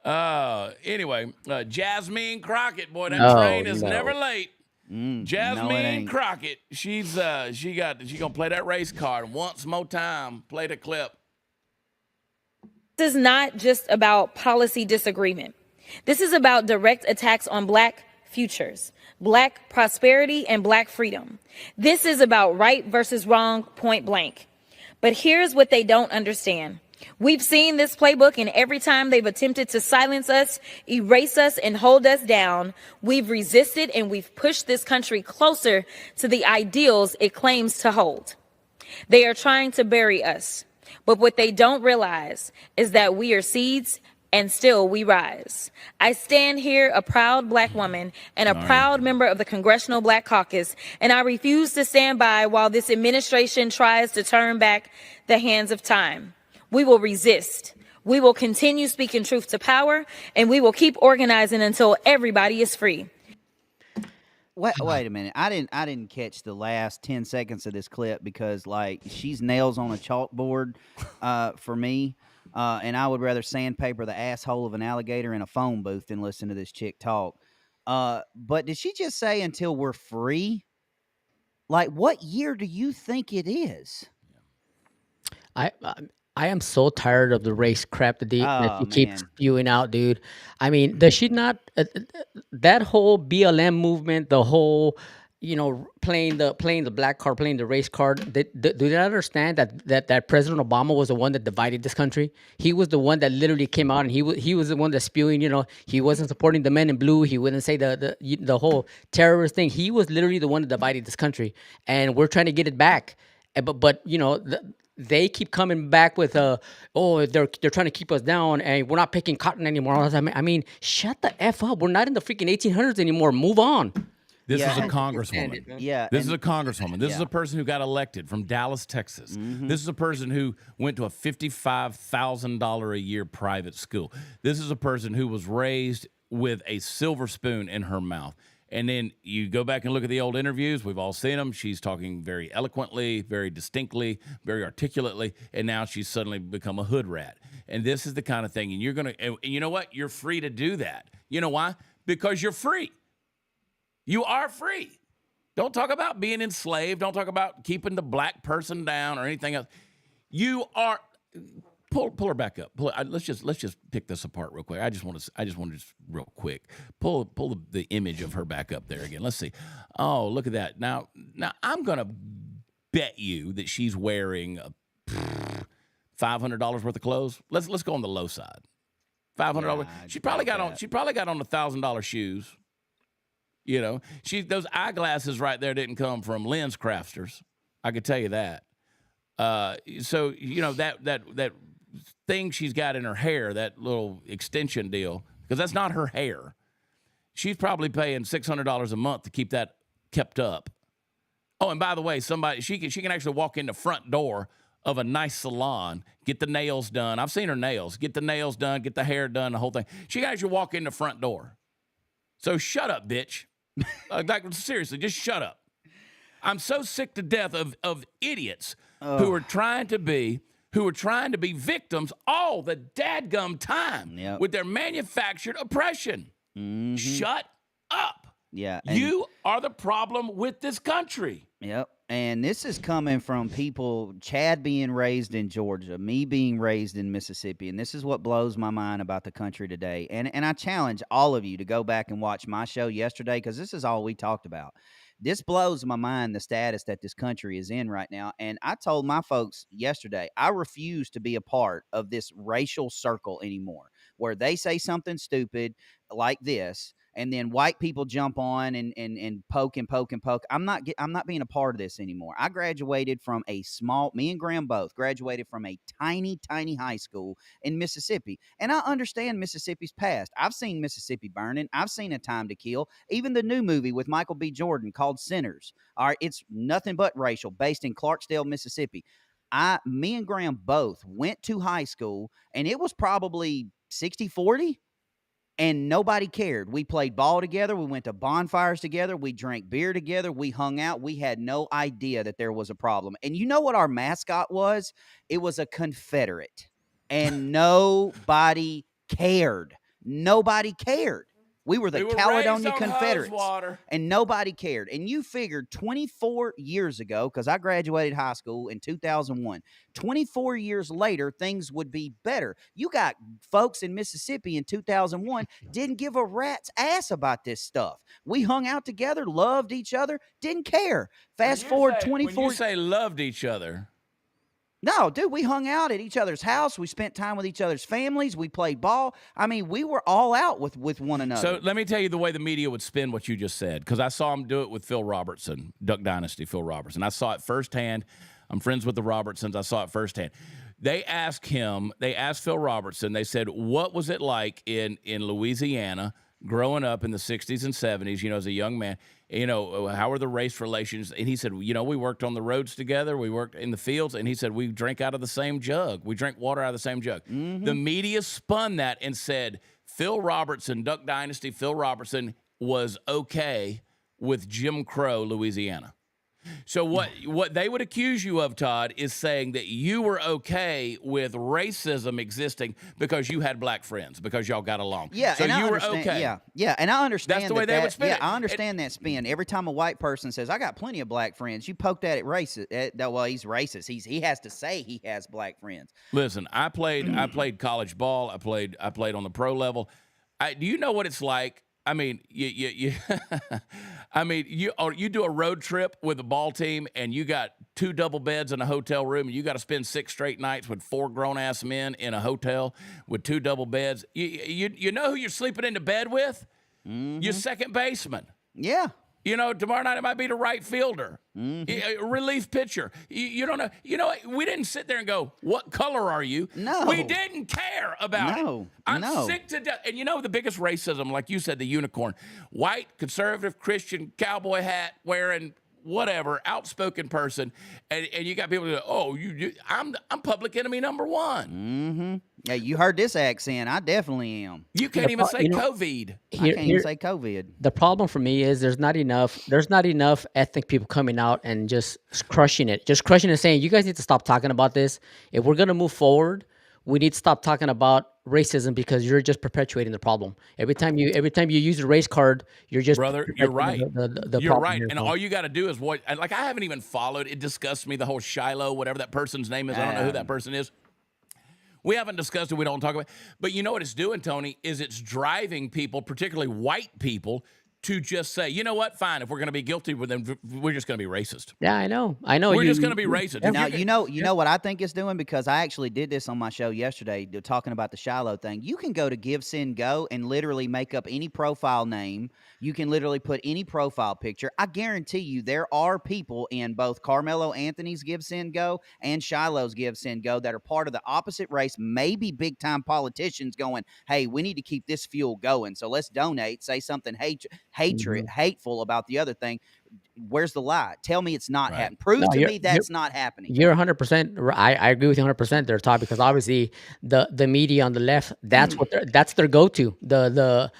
Anyway, Jasmine Crockett, boy, that train is never late. Jasmine Crockett, she gonna play that race card once more time. Play the clip. This is not just about policy disagreement. This is about direct attacks on Black futures, Black prosperity, and Black freedom. This is about right versus wrong, point blank. But here's what they don't understand. We've seen this playbook, and every time they've attempted to silence us, erase us, and hold us down, we've resisted and we've pushed this country closer to the ideals it claims to hold. They are trying to bury us, but what they don't realize is that we are seeds and still we rise. I stand here a proud Black woman and a proud member of the Congressional Black Caucus, and I refuse to stand by while this administration tries to turn back the hands of time. We will resist. We will continue speaking truth to power, and we will keep organizing until everybody is free. Wait a minute. I didn't catch the last 10 seconds of this clip because, she's nails on a chalkboard for me. And I would rather sandpaper the asshole of an alligator in a phone booth than listen to this chick talk. But did she just say until we're free? What year do you think it is? I am so tired of the race crap that she keeps spewing out, dude. I mean, does she not that whole BLM movement, the whole playing the black card, playing the race card? Do they not understand that President Obama was the one that divided this country? He was the one that literally came out and he was the one that's spewing. He wasn't supporting the men in blue. He wouldn't say the whole terrorist thing. He was literally the one that divided this country, and we're trying to get it back. But they keep coming back with they're trying to keep us down and we're not picking cotton anymore. I mean, shut the F up. We're not in the freaking 1800s anymore. Move on. This is a congresswoman. This is a congresswoman. This is a person who got elected from Dallas, Texas. Mm-hmm. This is a person who went to a $55,000 a year private school. This is a person who was raised with a silver spoon in her mouth. And then you go back and look at the old interviews. We've all seen them. She's talking very eloquently, very distinctly, very articulately, and now she's suddenly become a hood rat. And this is the kind of thing. And you're going to, and you know what? You're free to do that. You know why? Because you're free. You are free. Don't talk about being enslaved. Don't talk about keeping the black person down or anything else. You are. Pull her back up. Let's just pick this apart real quick. I just want to just real quick pull the image of her back up there again. Let's see. Oh, look at that. Now I'm gonna bet you that she's wearing $500 worth of clothes. Let's go on the low side. $500. She probably got on $1,000 shoes. You know, those eyeglasses right there didn't come from lens crafters. I could tell you that. So you know that thing she's got in her hair, that little extension deal, because that's not her hair. She's probably paying $600 a month to keep that kept up. Oh, and by the way, she can actually walk in the front door of a nice salon, get the nails done. I've seen her nails. Get the nails done, get the hair done, the whole thing. She can actually walk in the front door. So shut up, bitch. Like seriously, just shut up. I'm so sick to death of idiots who are trying to be victims all the dadgum time with their manufactured oppression. Mm-hmm. Shut up. Yeah. You are the problem with this country. Yep. And this is coming from people, Chad being raised in Georgia, me being raised in Mississippi. And this is what blows my mind about the country today. And I challenge all of you to go back and watch my show yesterday, because this is all we talked about. This blows my mind, the status that this country is in right now. And I told my folks yesterday, I refuse to be a part of this racial circle anymore, where they say something stupid like this, and then white people jump on and poke and poke and poke. I'm not being a part of this anymore. I graduated from me and Graham both graduated from a tiny high school in Mississippi. And I understand Mississippi's past. I've seen Mississippi burning. I've seen A Time to Kill. Even the new movie with Michael B. Jordan called Sinners. All right, it's nothing but racial, based in Clarksdale, Mississippi. Me and Graham both went to high school, and it was probably 60-40. And nobody cared. We played ball together. We went to bonfires together. We drank beer together. We hung out. We had no idea that there was a problem. And you know what our mascot was? It was a Confederate. And nobody cared. Nobody cared. We were the Caledonia Confederates, and nobody cared. And you figured 24 years ago, because I graduated high school in 2001, 24 years later, things would be better. You got folks in Mississippi in 2001 didn't give a rat's ass about this stuff. We hung out together, loved each other, didn't care. Fast forward 24 When you say loved each other. No, dude, we hung out at each other's house. We spent time with each other's families. We played ball. I mean, we were all out with one another. So let me tell you the way the media would spin what you just said, because I saw him do it with Phil Robertson, Duck Dynasty Phil Robertson. I saw it firsthand. I'm friends with the Robertsons. I saw it firsthand. They asked Phil Robertson, they said, what was it like in Louisiana growing up in the 60s and 70s, you know, as a young man? You know, how are the race relations? And he said, you know, we worked on the roads together. We worked in the fields. And he said, we drank out of the same jug. We drank water out of the same jug. Mm-hmm. The media spun that and said, Phil Robertson, Duck Dynasty, Phil Robertson was okay with Jim Crow, Louisiana. So what they would accuse you of, Todd, is saying that you were okay with racism existing because you had black friends, because y'all got along. Yeah, so and you I were understand, okay. Yeah, and I understand that's the way they would spin it. I understand that spin. Every time a white person says, "I got plenty of black friends," you poke that at racist. Well, he's racist. He has to say he has black friends. Listen, I played college ball. I played on the pro level. Do you know what it's like? I mean, you do a road trip with a ball team, and you got 2 double beds in a hotel room, and you got to spend 6 straight nights with 4 grown-ass men in a hotel with 2 double beds. You know who you're sleeping in the bed with? Mm-hmm. Your second baseman. Yeah. You know, tomorrow night it might be the right fielder, relief pitcher. You don't know. You know, we didn't sit there and go, "What color are you?" No, we didn't care about it. I'm sick to death. And you know, the biggest racism, like you said, the unicorn, white, conservative, Christian, cowboy hat wearing, whatever, outspoken person, and you got people who go, oh, I'm public enemy number one. Mm-hmm. Yeah, you heard this accent. I definitely am. You can't even say COVID. I can't even say COVID. The problem for me is there's not enough ethnic people coming out and just crushing it, saying, you guys need to stop talking about this. If we're going to move forward, we need to stop talking about racism because you're just perpetuating the problem. Every time you use a race card, you're just brother. You're right. You're right. And all you got to do is what? Like I haven't even followed. It disgusts me, the whole Shiloh, whatever that person's name is. I don't know who that person is. We haven't discussed it. We don't talk about it. But you know what it's doing, Tony, is it's driving people, particularly white people, to just say, you know what, fine, if we're going to be guilty with them, we're just going to be racist. Yeah, I know. We're just going to be racist. Now, you know what I think it's doing, because I actually did this on my show yesterday, talking about the Shiloh thing. You can go to Give, Send, Go and literally make up any profile name. You can literally put any profile picture. I guarantee you there are people in both Carmelo Anthony's Give, Send, Go and Shiloh's Give, Send, Go that are part of the opposite race, maybe big-time politicians going, hey, we need to keep this fuel going, so let's donate, say something hateful about the other thing. Where's the lie? Tell me it's not happening. Prove to me that's not happening. You're 100%. I agree with you 100% there, Todd, because obviously the media on the left, that's their go-to. The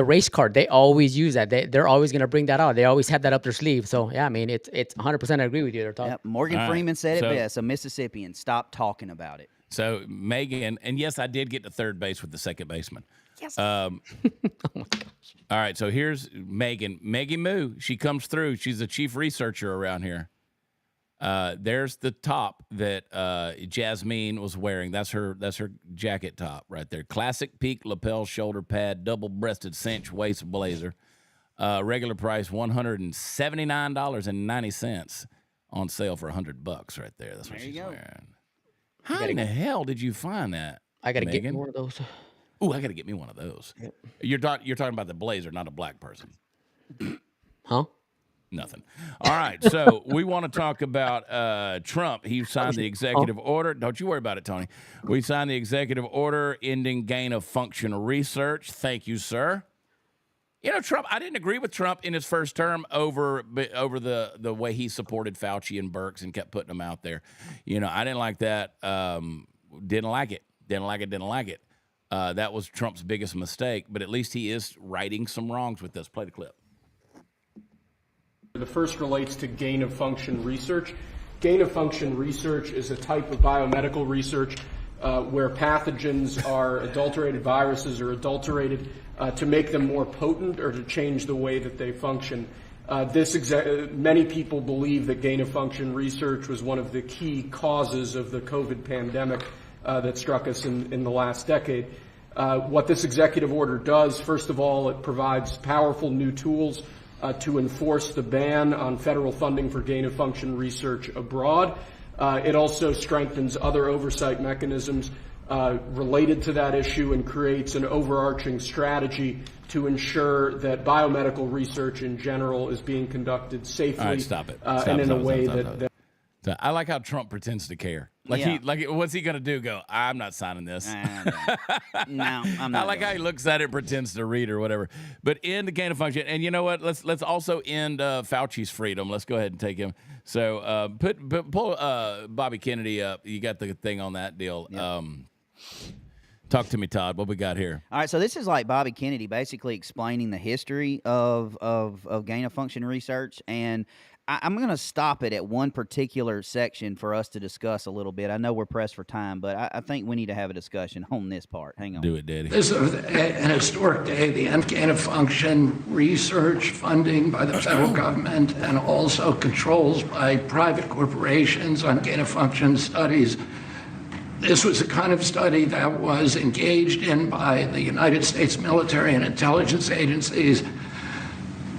race card, they always use that. They're always going to bring that out. They always have that up their sleeve. So yeah, I mean it's 100%. I agree with you there, Todd. Yep. Morgan Freeman said it best. A Mississippian, stop talking about it. So Megan, and yes, I did get to third base with the second baseman. Yes. Oh my gosh. All right, so here's Megan. Maggie Moo, she comes through. She's the chief researcher around here. There's the top that Jasmine was wearing. That's her jacket top right there. Classic peak lapel shoulder pad, double-breasted cinch waist blazer. Regular price $179.90. On sale for $100 right there. That's what she's wearing. How in the hell did you find that? I got to get one of those. Ooh, I got to get me one of those. Yep. You're talking about the blazer, not a black person. Huh? Nothing. All right, so we want to talk about Trump. He signed the executive order. Don't you worry about it, Tony. We signed the executive order ending gain-of-function research. Thank you, sir. You know, Trump, I didn't agree with Trump in his first term over the way he supported Fauci and Birx and kept putting them out there. You know, I didn't like that. Didn't like it. That was Trump's biggest mistake, but at least he is righting some wrongs with this. Play the clip. The first relates to gain-of-function research. Gain-of-function research is a type of biomedical research where pathogens are adulterated, viruses are adulterated to make them more potent or to change the way that they function. Many people believe that gain-of-function research was one of the key causes of the COVID pandemic that struck us in the last decade. What this executive order does, first of all, it provides powerful new tools to enforce the ban on federal funding for gain-of-function research abroad. It also strengthens other oversight mechanisms related to that issue and creates an overarching strategy to ensure that biomedical research in general is being conducted safely. All right, stop it. And in a way that So I like how Trump pretends to care. What's he gonna do? Go, I'm not signing this. No, I'm not. I like how he looks at it, and pretends to read or whatever. But end the gain of function, and you know what? Let's also end Fauci's freedom. Let's go ahead and take him. So pull Bobby Kennedy up. You got the thing on that deal. Yep. Talk to me, Todd. What we got here? All right, so this is like Bobby Kennedy basically explaining the history of gain of function research, and I'm going to stop it at one particular section for us to discuss a little bit. I know we're pressed for time, but I think we need to have a discussion on this part. Hang on. Do it, Daddy. This is an historic day, the end gain of function research funding by the federal government and also controls by private corporations on gain of function studies. This was a kind of study that was engaged in by the United States military and intelligence agencies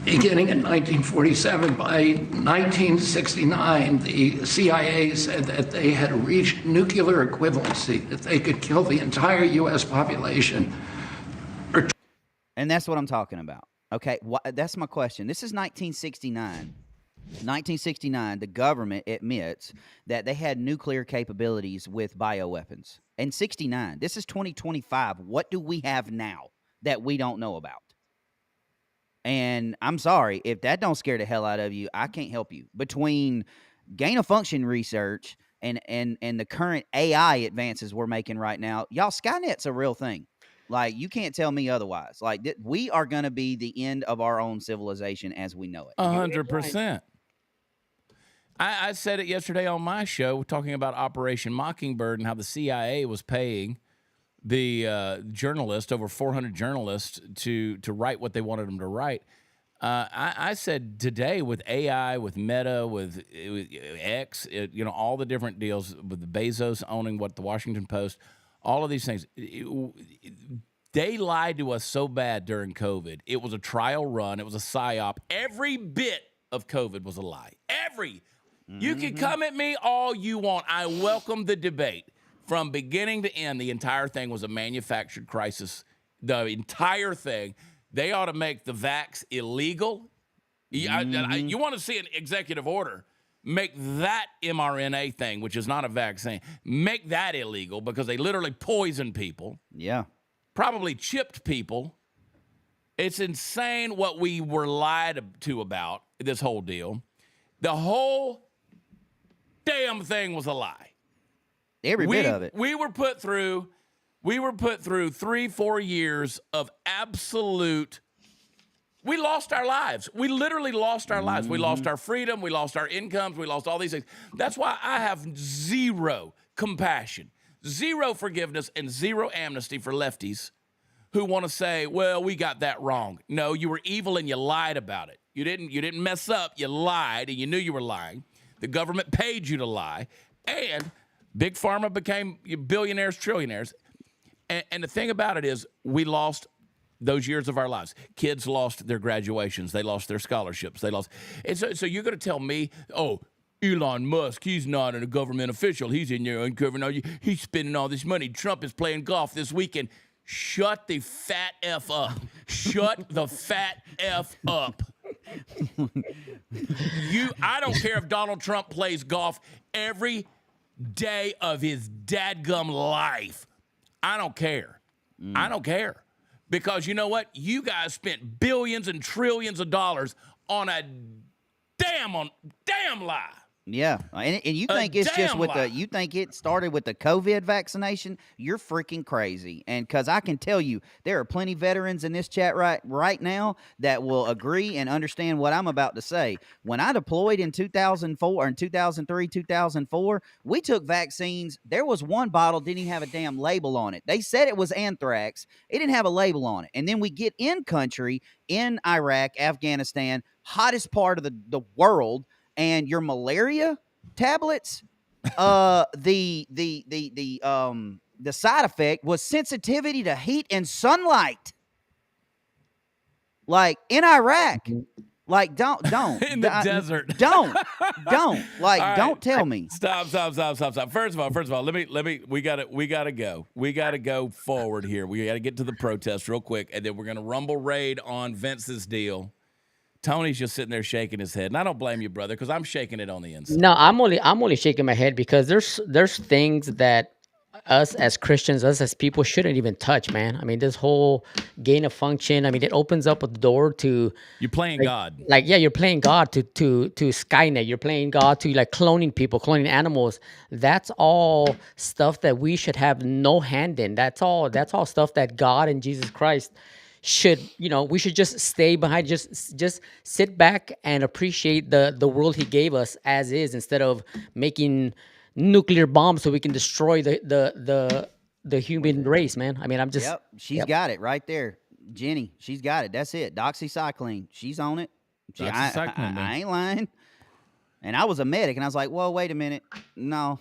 beginning in 1947. By 1969, the CIA said that they had reached nuclear equivalency, that they could kill the entire U.S. population. And that's what I'm talking about. Okay, that's my question. This is 1969. 1969, the government admits that they had nuclear capabilities with bioweapons. In 69, this is 2025. What do we have now that we don't know about? And I'm sorry, if that don't scare the hell out of you, I can't help you. Between gain of function research and the current AI advances we're making right now, y'all, Skynet's a real thing. Like, you can't tell me otherwise. Like, we are going to be the end of our own civilization as we know it. 100%. I said it yesterday on my show, talking about Operation Mockingbird and how the CIA was paying the journalists, over 400 journalists, to write what they wanted them to write. I said today, with AI, with Meta, with X, all the different deals, with the Bezos owning the Washington Post, all of these things, they lied to us so bad during COVID. It was a trial run. It was a psyop. Every bit of COVID was a lie. You can come at me all you want. I welcome the debate. From beginning to end, the entire thing was a manufactured crisis. The entire thing. They ought to make the vax illegal. You want to see an executive order. Make that mRNA thing, which is not a vaccine, make that illegal, because they literally poison people. Yeah. Probably chipped people. It's insane what we were lied to about this whole deal. The whole damn thing was a lie. Every bit of it. We were put through 3-4 years of absolute. We lost our lives. We literally lost our lives. We lost our freedom. We lost our incomes. We lost all these things. That's why I have zero compassion, zero forgiveness, and zero amnesty for lefties who want to say, well, we got that wrong. No, you were evil and you lied about it. You didn't mess up. You lied, and you knew you were lying. The government paid you to lie, and Big Pharma became billionaires, trillionaires. And the thing about it is, we lost those years of our lives. Kids lost their graduations. They lost their scholarships. And so you're going to tell me, oh, Elon Musk, he's not a government official. He's in there uncovering all you. He's spending all this money. Trump is playing golf this weekend. Shut the fat F up. Shut the fat F up. I don't care if Donald Trump plays golf every day of his dadgum life. I don't care. I don't care. Because you know what? You guys spent billions and trillions of dollars on a damn lie. Yeah, and you think it's just with you think it started with the COVID vaccination? You're freaking crazy. And because I can tell you, there are plenty veterans in this chat right now that will agree and understand what I'm about to say. When I deployed in 2004 and 2003, 2004, we took vaccines. There was one bottle didn't even have a damn label on it. They said it was anthrax. It didn't have a label on it. And then we get in country in Iraq, Afghanistan, hottest part of the world. And your malaria tablets, the side effect was sensitivity to heat and sunlight. Like in Iraq, like don't in the desert. Don't like right. Don't tell me. Stop. First of all, let me. We gotta go. We gotta go forward here. We gotta get to the protest real quick, and then we're gonna rumble raid on Vince's deal. Tony's just sitting there shaking his head, and I don't blame you, brother, because I'm shaking it on the inside. No, I'm only shaking my head because there's things that us as Christians, us as people shouldn't even touch, man. I mean, this whole gain of function, I mean, it opens up a door to you're playing God. Like, yeah, you're playing God to Skynet. You're playing God to like cloning people, cloning animals. That's all stuff that we should have no hand in. That's all stuff that God and Jesus Christ should, we should just stay behind, just sit back and appreciate the world he gave us as is, instead of making nuclear bombs so we can destroy the human race, man. I mean, I'm just She's got it right there. Jenny, she's got it. That's it. Doxycycline. She's on it. I ain't lying. And I was a medic, and I was like, "Whoa, wait a minute, no."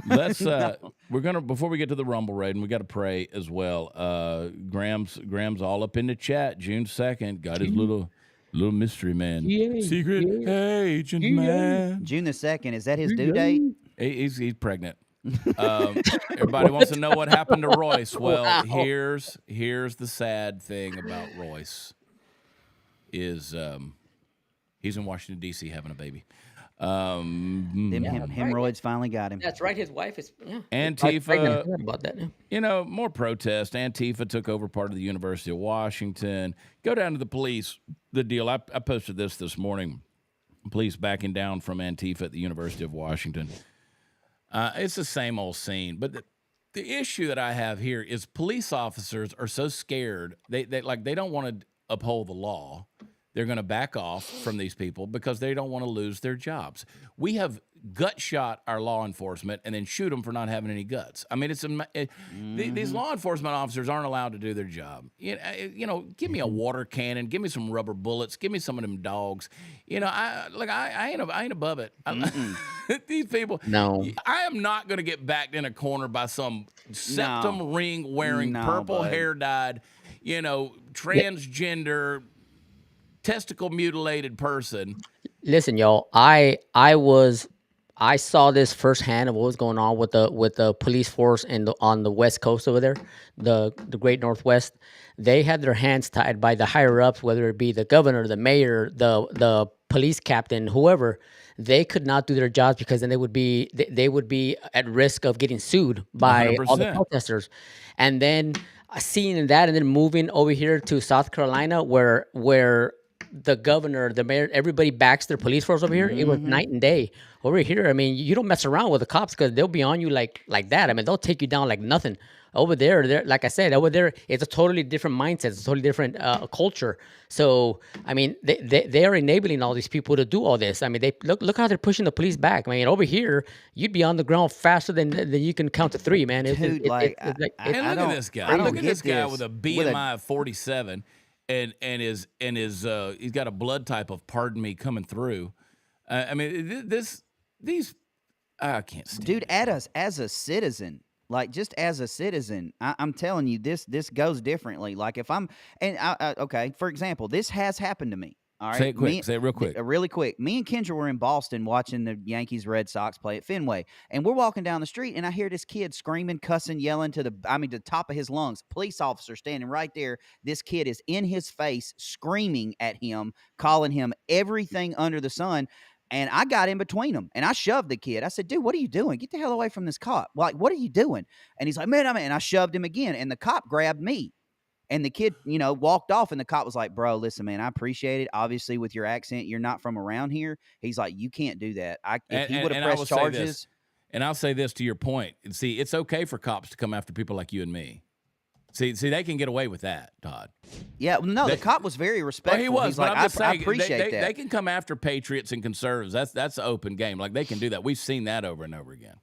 Let's. We're gonna, before we get to the Rumble raid, and we got to pray as well. Graham's all up in the chat. June 2nd, got his little mystery man, secret agent man. June the 2nd, is that his due date? He's pregnant. Everybody wants to know what happened to Royce. Well, here's the sad thing about Royce is he's in Washington D.C. having a baby. Hemorrhoids finally got him. That's right. His wife is Antifa. About that. More protest. Antifa took over part of the University of Washington. Go down to the police. The deal. I posted this morning. Police backing down from Antifa at the University of Washington. It's the same old scene. But the issue that I have here is police officers are so scared. They don't want to uphold the law. They're going to back off from these people because they don't want to lose their jobs. We have gut shot our law enforcement and then shoot them for not having any guts. I mean, these law enforcement officers aren't allowed to do their job. Give me a water cannon, give me some rubber bullets, give me some of them dogs. I ain't above it. These people. No, I am not going to get backed in a corner by some septum ring wearing, purple hair dyed, transgender, testicle mutilated person. Listen, y'all, I saw this firsthand of what was going on with the police force on the West Coast over there, the Great Northwest. They had their hands tied by the higher ups, whether it be the governor, the mayor, the police captain, whoever. They could not do their jobs because then they would be at risk of getting sued by 100%. all the protesters. And then seeing that, and then moving over here to South Carolina, where the governor, the mayor, everybody backs their police force over here. It was night and day. Over here, I mean, you don't mess around with the cops because they'll be on you like that. I mean, they'll take you down like nothing. Over there, like I said, over there, it's a totally different mindset. It's a totally different culture. So, I mean, they are enabling all these people to do all this. I mean, they look how they're pushing the police back. I mean, over here, you'd be on the ground faster than you can count to three, man. Look at this guy. Look at this guy with a BMI of 47. And he's got a blood type of pardon me coming through. I mean, I can't stand. Dude, as a citizen, just as a citizen, I'm telling you, this goes differently. Like if I'm, okay, for example, this has happened to me. All right. Say it real quick. Really quick. Me and Kendra were in Boston watching the Yankees Red Sox play at Fenway. And we're walking down the street and I hear this kid screaming, cussing, yelling to the top of his lungs. Police officer standing right there. This kid is in his face, screaming at him, calling him everything under the sun. And I got in between them and I shoved the kid. I said, dude, what are you doing? Get the hell away from this cop. Like, what are you doing? And he's like, man, and I shoved him again. And the cop grabbed me. And the kid, walked off, and the cop was like, bro, listen, man, I appreciate it. Obviously, with your accent, you're not from around here. He's like, you can't do that. If he would have pressed charges. And I'll say this to your point. See, it's okay for cops to come after people like you and me. See, they can get away with that, Todd. Yeah, no, the cop was very respectful. Well, he was, He's but like, I'm just saying, I appreciate that. They can come after patriots and conservatives. That's an open game. Like, they can do that. We've seen that over and over again.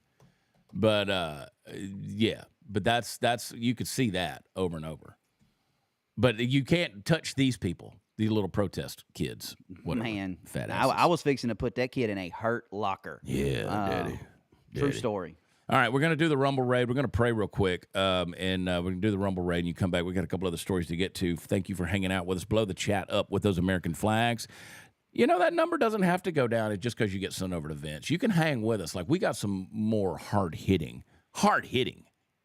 But, yeah. But that's you could see that over and over. But you can't touch these people, these little protest kids. Whatever, man, fat I was fixing to put that kid in a hurt locker. Yeah, daddy. True story. All right, we're going to do the Rumble Raid. We're going to pray real quick, and we're going to do the Rumble Raid, and you come back. We got a couple other stories to get to. Thank you for hanging out with us. Blow the chat up with those American flags. That number doesn't have to go down just because you get sent over to Vince. You can hang with us. Like, we got some more hard-hitting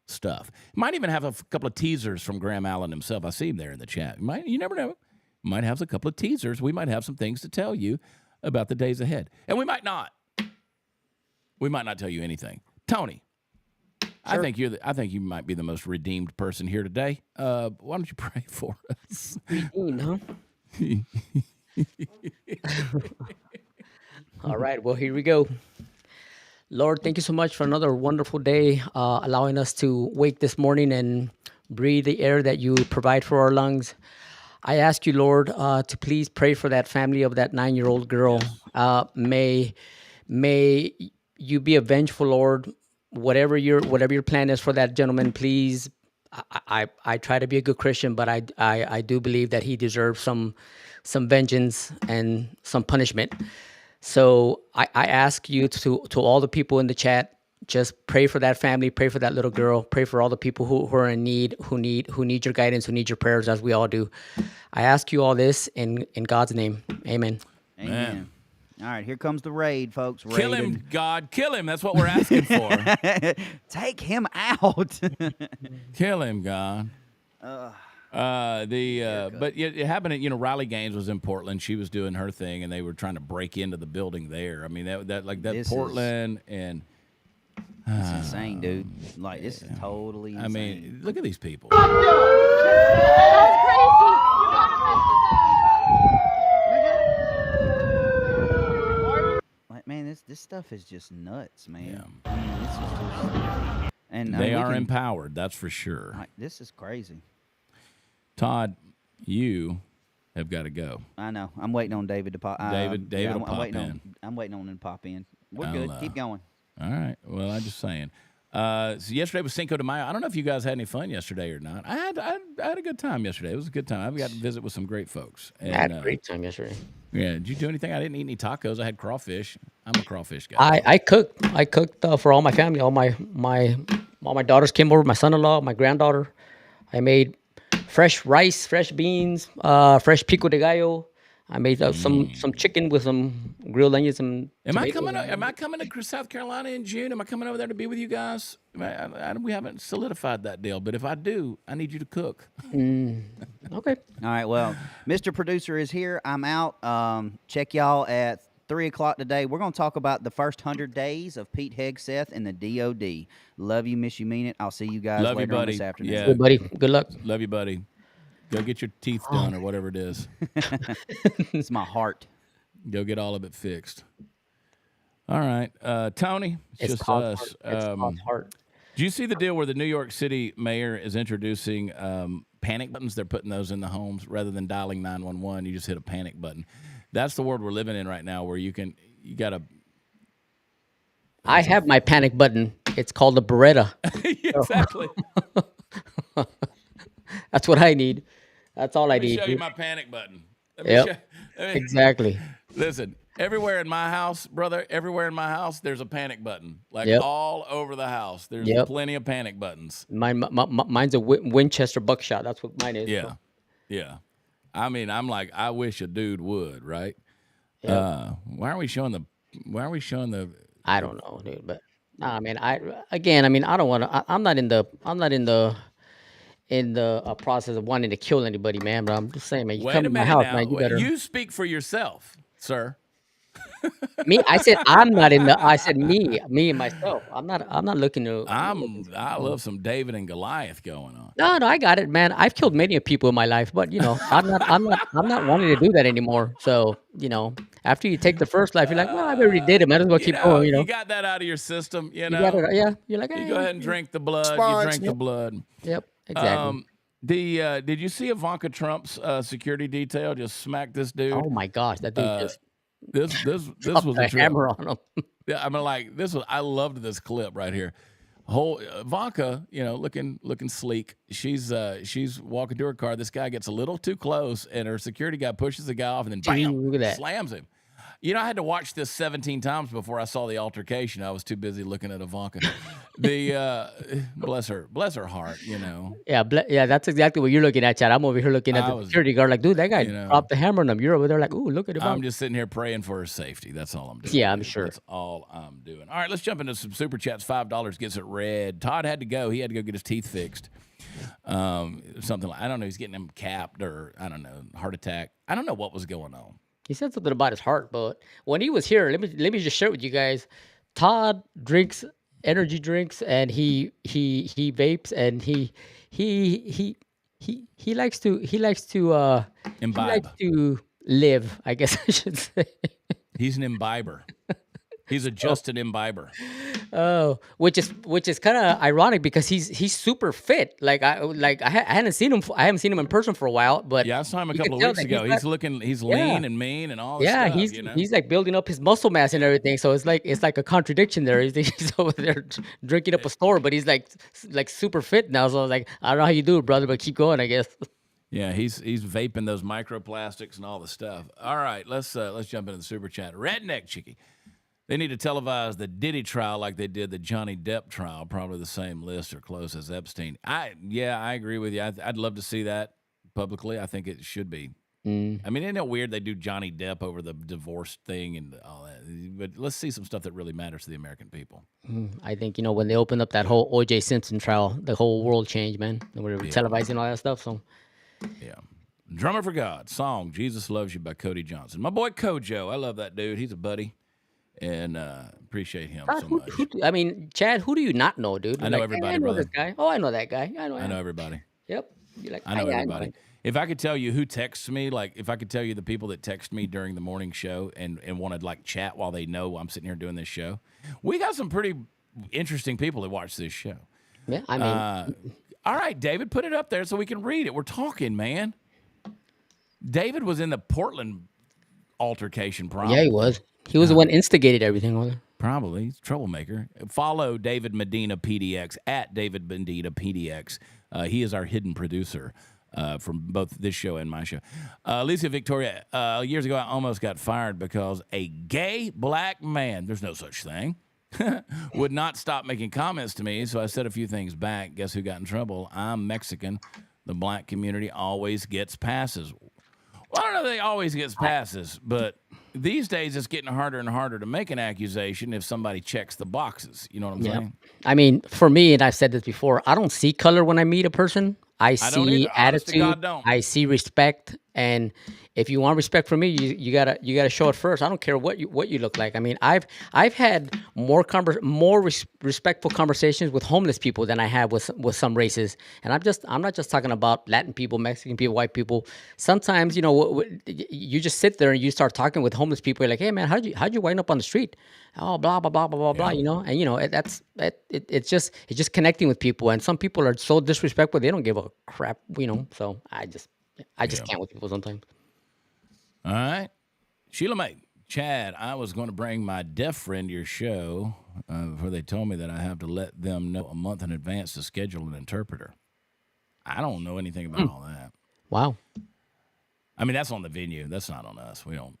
stuff. Might even have a couple of teasers from Graham Allen himself. I see him there in the chat. You never know. Might have a couple of teasers. We might have some things to tell you about the days ahead. And we might not. We might not tell you anything. Tony, sure. I think you might be the most redeemed person here today. Why don't you pray for us? Redeemed, huh? All right. Well, here we go. Lord, thank you so much for another wonderful day, allowing us to wake this morning and breathe the air that you provide for our lungs. I ask you, Lord, to please pray for that family of that 9-year-old girl. May you be a vengeful, Lord. Whatever your plan is for that gentleman, please. I try to be a good Christian, but I do believe that he deserves some vengeance and some punishment. So I ask you to all the people in the chat, just pray for that family, pray for that little girl, pray for all the people who are in need, who need your guidance, who need your prayers, as we all do. I ask you all this in God's name. Amen. Amen. All right, here comes the raid, folks. Kill him, God. Kill him. That's what we're asking for. Take him out. Kill him, God. But it happened at Riley Gaines was in Portland. She was doing her thing, and they were trying to break into the building there. I mean that Portland and it's insane, dude. Like this is totally insane. I mean, look at these people. Like, man, this stuff is just nuts, man. Yeah. I mean, this is just, and they are empowered, that's for sure. Like, this is crazy. Todd, you have got to go. I know. I'm waiting on David to pop. David will pop in. I'm waiting on him to pop in. We're good. Keep going. All right. Well, I'm just saying. So yesterday was Cinco de Mayo. I don't know if you guys had any fun yesterday or not. I had a good time yesterday. It was a good time. I got to visit with some great folks. And, I had a great time yesterday. Yeah. Did you do anything? I didn't eat any tacos. I had crawfish. I'm a crawfish guy. I cooked. I cooked for all my family. All my daughters came over. My son-in-law, my granddaughter. I made fresh rice, fresh beans, fresh pico de gallo. I made some chicken with some grilled onions and. Am I coming to South Carolina in June? Am I coming over there to be with you guys? We haven't solidified that deal, but if I do, I need you to cook. Okay. All right. Well, Mr. Producer is here. I'm out. Check y'all at 3:00 today. We're going to talk about the first 100 days of Pete Hegseth and the DOD. Love you, miss you, mean it. I'll see you guys later on this afternoon. Yeah. Good, buddy. Good luck. Love you, buddy. Go get your teeth done or whatever it is. It's my heart. Go get all of it fixed. All right. Tony, it's just us. It's heart. Did you see the deal where the New York City mayor is introducing panic buttons? They're putting those in the homes rather than dialing 911. You just hit a panic button. That's the world we're living in right now, where you got to. I have my panic button. It's called a Beretta. Exactly. That's what I need. That's all I need. Show you my panic button. Exactly. Listen, everywhere in my house, brother, there's a panic button. Like all over the house, there's plenty of panic buttons. Mine's a Winchester buckshot. That's what mine is. Yeah, yeah. I mean, I'm like, I wish a dude would, right? Why aren't we showing the? I don't know, dude. But I mean, I don't want to. I'm not in the process of wanting to kill anybody, man. But I'm just saying, man, you come to my house, man, you better. You speak for yourself, sir. Me, I said I'm not in the. I said me and myself. I'm not looking to. I love some David and Goliath going on. No, I got it, man. I've killed many people in my life, but I'm not wanting to do that anymore. So after you take the first life, you're like, well, I already did it. Might as well keep going. You got that out of your system. You got it, yeah. You're like, hey, you go ahead and drink the blood. You drink the blood. Yep. Exactly. Did you see Ivanka Trump's security detail just smack this dude? Oh my gosh, that dude just this was a hammer on him. Yeah, I mean, like this was. I loved this clip right here. Whole Ivanka, looking sleek. She's walking to her car. This guy gets a little too close, and her security guy pushes the guy off, and then bam, look at that. Slams him. I had to watch this 17 times before I saw the altercation. I was too busy looking at Ivanka. Bless her heart. Yeah, that's exactly what you're looking at, Chad. I'm over here looking at the security guard, like, dude, that guy dropped the hammer on him. You're over there, like, ooh, look at him. I'm just sitting here praying for her safety. That's all I'm doing. Yeah, I'm sure. That's all I'm doing. All right, let's jump into some super chats. $5 gets it read. Todd had to go. He had to go get his teeth fixed. Something like, I don't know. He's getting them capped, or I don't know, heart attack. I don't know what was going on. He said something about his heart, but when he was here, let me just share with you guys. Todd drinks energy drinks, and he vapes, and he likes to imbibe. He likes to live, I guess I should say. He's an imbiber. He's a Justin imbiber. Oh, which is kind of ironic because he's super fit. I haven't seen him. I haven't seen him in person for a while. But yeah, I saw him a couple of weeks ago. He's lean and mean and all. Yeah, stuff, he's like building up his muscle mass and everything. So it's like a contradiction there. He's over there drinking up a storm, but he's like super fit now. So I was like, I don't know how you do it, brother, but keep going, I guess. Yeah, he's vaping those microplastics and all the stuff. All right, let's jump into the super chat. Redneck Chickie. They need to televise the Diddy trial like they did the Johnny Depp trial, probably the same list or close as Epstein. I agree with you. I'd love to see that publicly. I think it should be. I mean, isn't it weird they do Johnny Depp over the divorce thing and all that? But let's see some stuff that really matters to the American people. I think, when they opened up that whole O.J. Simpson trial, the whole world changed, man. They were televising all that stuff. So Yeah. Drummer for God, song Jesus Loves You by Cody Johnson. My boy Kojo, I love that dude. He's a buddy, and appreciate him so much. I mean, Chad, who do you not know, dude? I know everybody, I know brother. this guy. Oh, I know that guy. I know everybody. Yep. You're like, I know yeah, everybody. him. If I could tell you who texts me, like if I could tell you the people that text me during the morning show and want to like chat while they know I'm sitting here doing this show, we got some pretty interesting people that watch this show. Yeah, I mean. All right, David, put it up there so we can read it. We're talking, man. David was in the Portland altercation, probably. Yeah, he was. He was the one instigated everything, wasn't he? Probably. He's a troublemaker. Follow David Medina PDX at David Medina PDX. He is our hidden producer from both this show and my show. Alicia Victoria, years ago, I almost got fired because a gay black man, there's no such thing, would not stop making comments to me. So I said a few things back. Guess who got in trouble? I'm Mexican. The black community always gets passes. Well, I don't know if they always gets passes, but these days it's getting harder and harder to make an accusation if somebody checks the boxes. You know what I'm saying? I mean, for me, and I've said this before, I don't see color when I meet a person. I see attitude. I see respect, and if you want respect from me, you gotta show it first. I don't care what you look like. I mean, I've had more respectful conversations with homeless people than I have with some races, and I'm not just talking about Latin people, Mexican people, white people. Sometimes you just sit there and you start talking with homeless people. You're like, hey man, how'd you wind up on the street? Oh, blah blah blah blah blah blah. And it's just connecting with people, and some people are so disrespectful they don't give a crap. So I just can't with people sometimes. All right. Sheila May, Chad, I was going to bring my deaf friend to your show before they told me that I have to let them know a month in advance to schedule an interpreter. I don't know anything about all that. Wow. I mean, that's on the venue. That's not on us. We don't.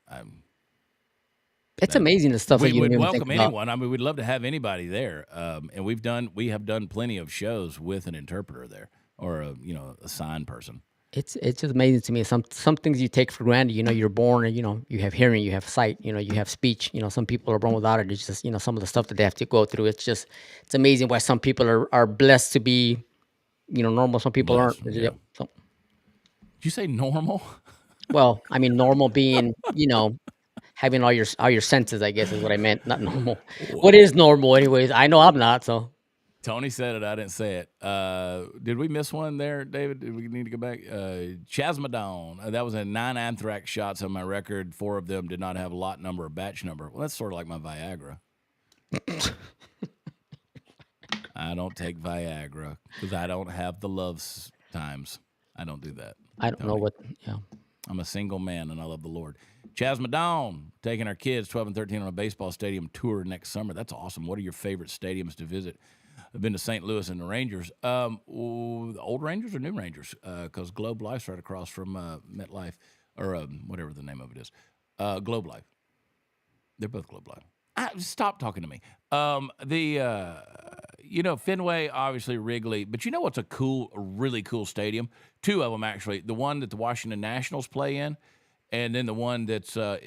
It's amazing the stuff we that you would welcome anyone. I mean, we'd love to have anybody there. And we have done plenty of shows with an interpreter there or a sign person. It's just amazing to me. Some things you take for granted. You're born, and you have hearing, you have sight, you have speech. Some people are born without it. It's just some of the stuff that they have to go through. It's amazing why some people are blessed to be, normal. Some people aren't. Yeah. So. Did you say normal? Well, I mean normal being having all your senses. I guess is what I meant. Not normal. What is normal, anyways? I know I'm not. So. Tony said it. I didn't say it. Did we miss one there, David? Did we need to go back? Chasmadon. That was 9 anthrax shots on my record. 4 of them did not have a lot number or batch number. Well, that's sort of like my Viagra. I don't take Viagra because I don't have the love times. I don't do that. I don't know what. Yeah. I'm a single man and I love the Lord. Chasmadon, taking our kids 12 and 13 on a baseball stadium tour next summer. That's awesome. What are your favorite stadiums to visit? I've been to St. Louis and the Rangers. The old Rangers or new Rangers? Because Globe Life's right across from MetLife, or whatever the name of it is. Globe Life. They're both Globe Life. Stop talking to me. Fenway, obviously Wrigley. But you know what's a really cool stadium? 2 of them, actually. The one that the Washington Nationals play in, and then the one that's where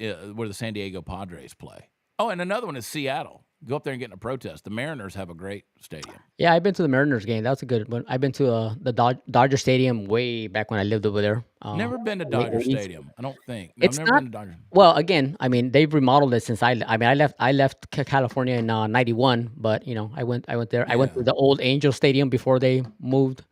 the San Diego Padres play. Oh, and another one is Seattle. Go up there and get in a protest. The Mariners have a great stadium. Yeah, I've been to the Mariners game. That was a good one. I've been to the Dodger Stadium way back when I lived over there. Never been to Dodger Stadium, I don't think. No, It's I've never not. been to Dodger. Well, again, I mean, they've remodeled it since I left California in '91, but I went there. I went to the old Angel Stadium before they moved.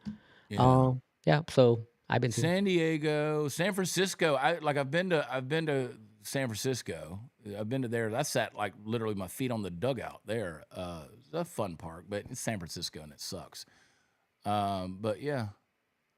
Yeah. So I've been to San Diego, San Francisco. I've been to San Francisco. I've been to there. I sat like literally my feet on the dugout there. It's a fun park, but it's San Francisco and it sucks. But yeah.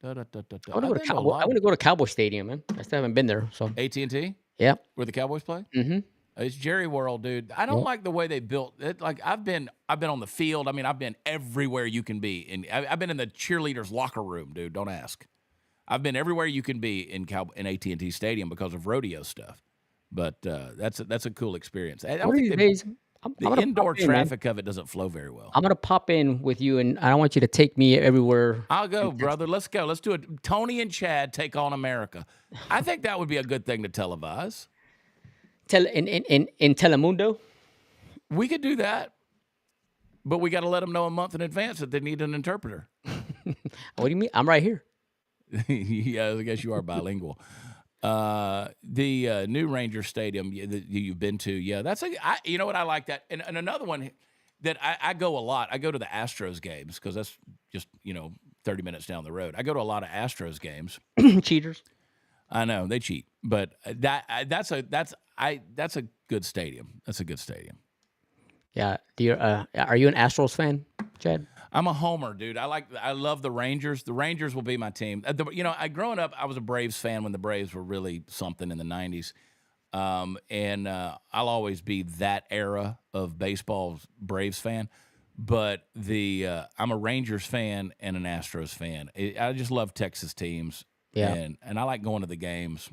I want to go to Cowboy Stadium, man. I still haven't been there. So AT&T? Yeah. Where the Cowboys play? Mm-hmm. It's Jerry World, dude. I don't like the way they built it. Like I've been on the field. I mean, I've been everywhere you can be. And I've been in the cheerleaders' locker room, dude. Don't ask. I've been everywhere you can be in AT&T Stadium because of rodeo stuff. But that's a cool experience. I don't think the indoor traffic of it doesn't flow very well. I'm gonna pop in with you, and I want you to take me everywhere. I'll go, brother. Let's go. Let's do it. Tony and Chad take on America. I think that would be a good thing to televise. In Telemundo, we could do that, but we got to let them know a month in advance that they need an interpreter. What do you mean? I'm right here. Yeah, I guess you are bilingual. The new Ranger Stadium that you've been to, yeah, you know what, I like that. And another one that I go a lot. I go to the Astros games because that's just 30 minutes down the road. I go to a lot of Astros games. Cheaters. I know they cheat, but that's a good stadium. That's a good stadium. Yeah. Are you an Astros fan, Chad? I'm a homer, dude. I love the Rangers. The Rangers will be my team. Growing up, I was a Braves fan when the Braves were really something in the 90s. And I'll always be that era of baseball's Braves fan. But I'm a Rangers fan and an Astros fan. I just love Texas teams. Yeah. And I like going to the games.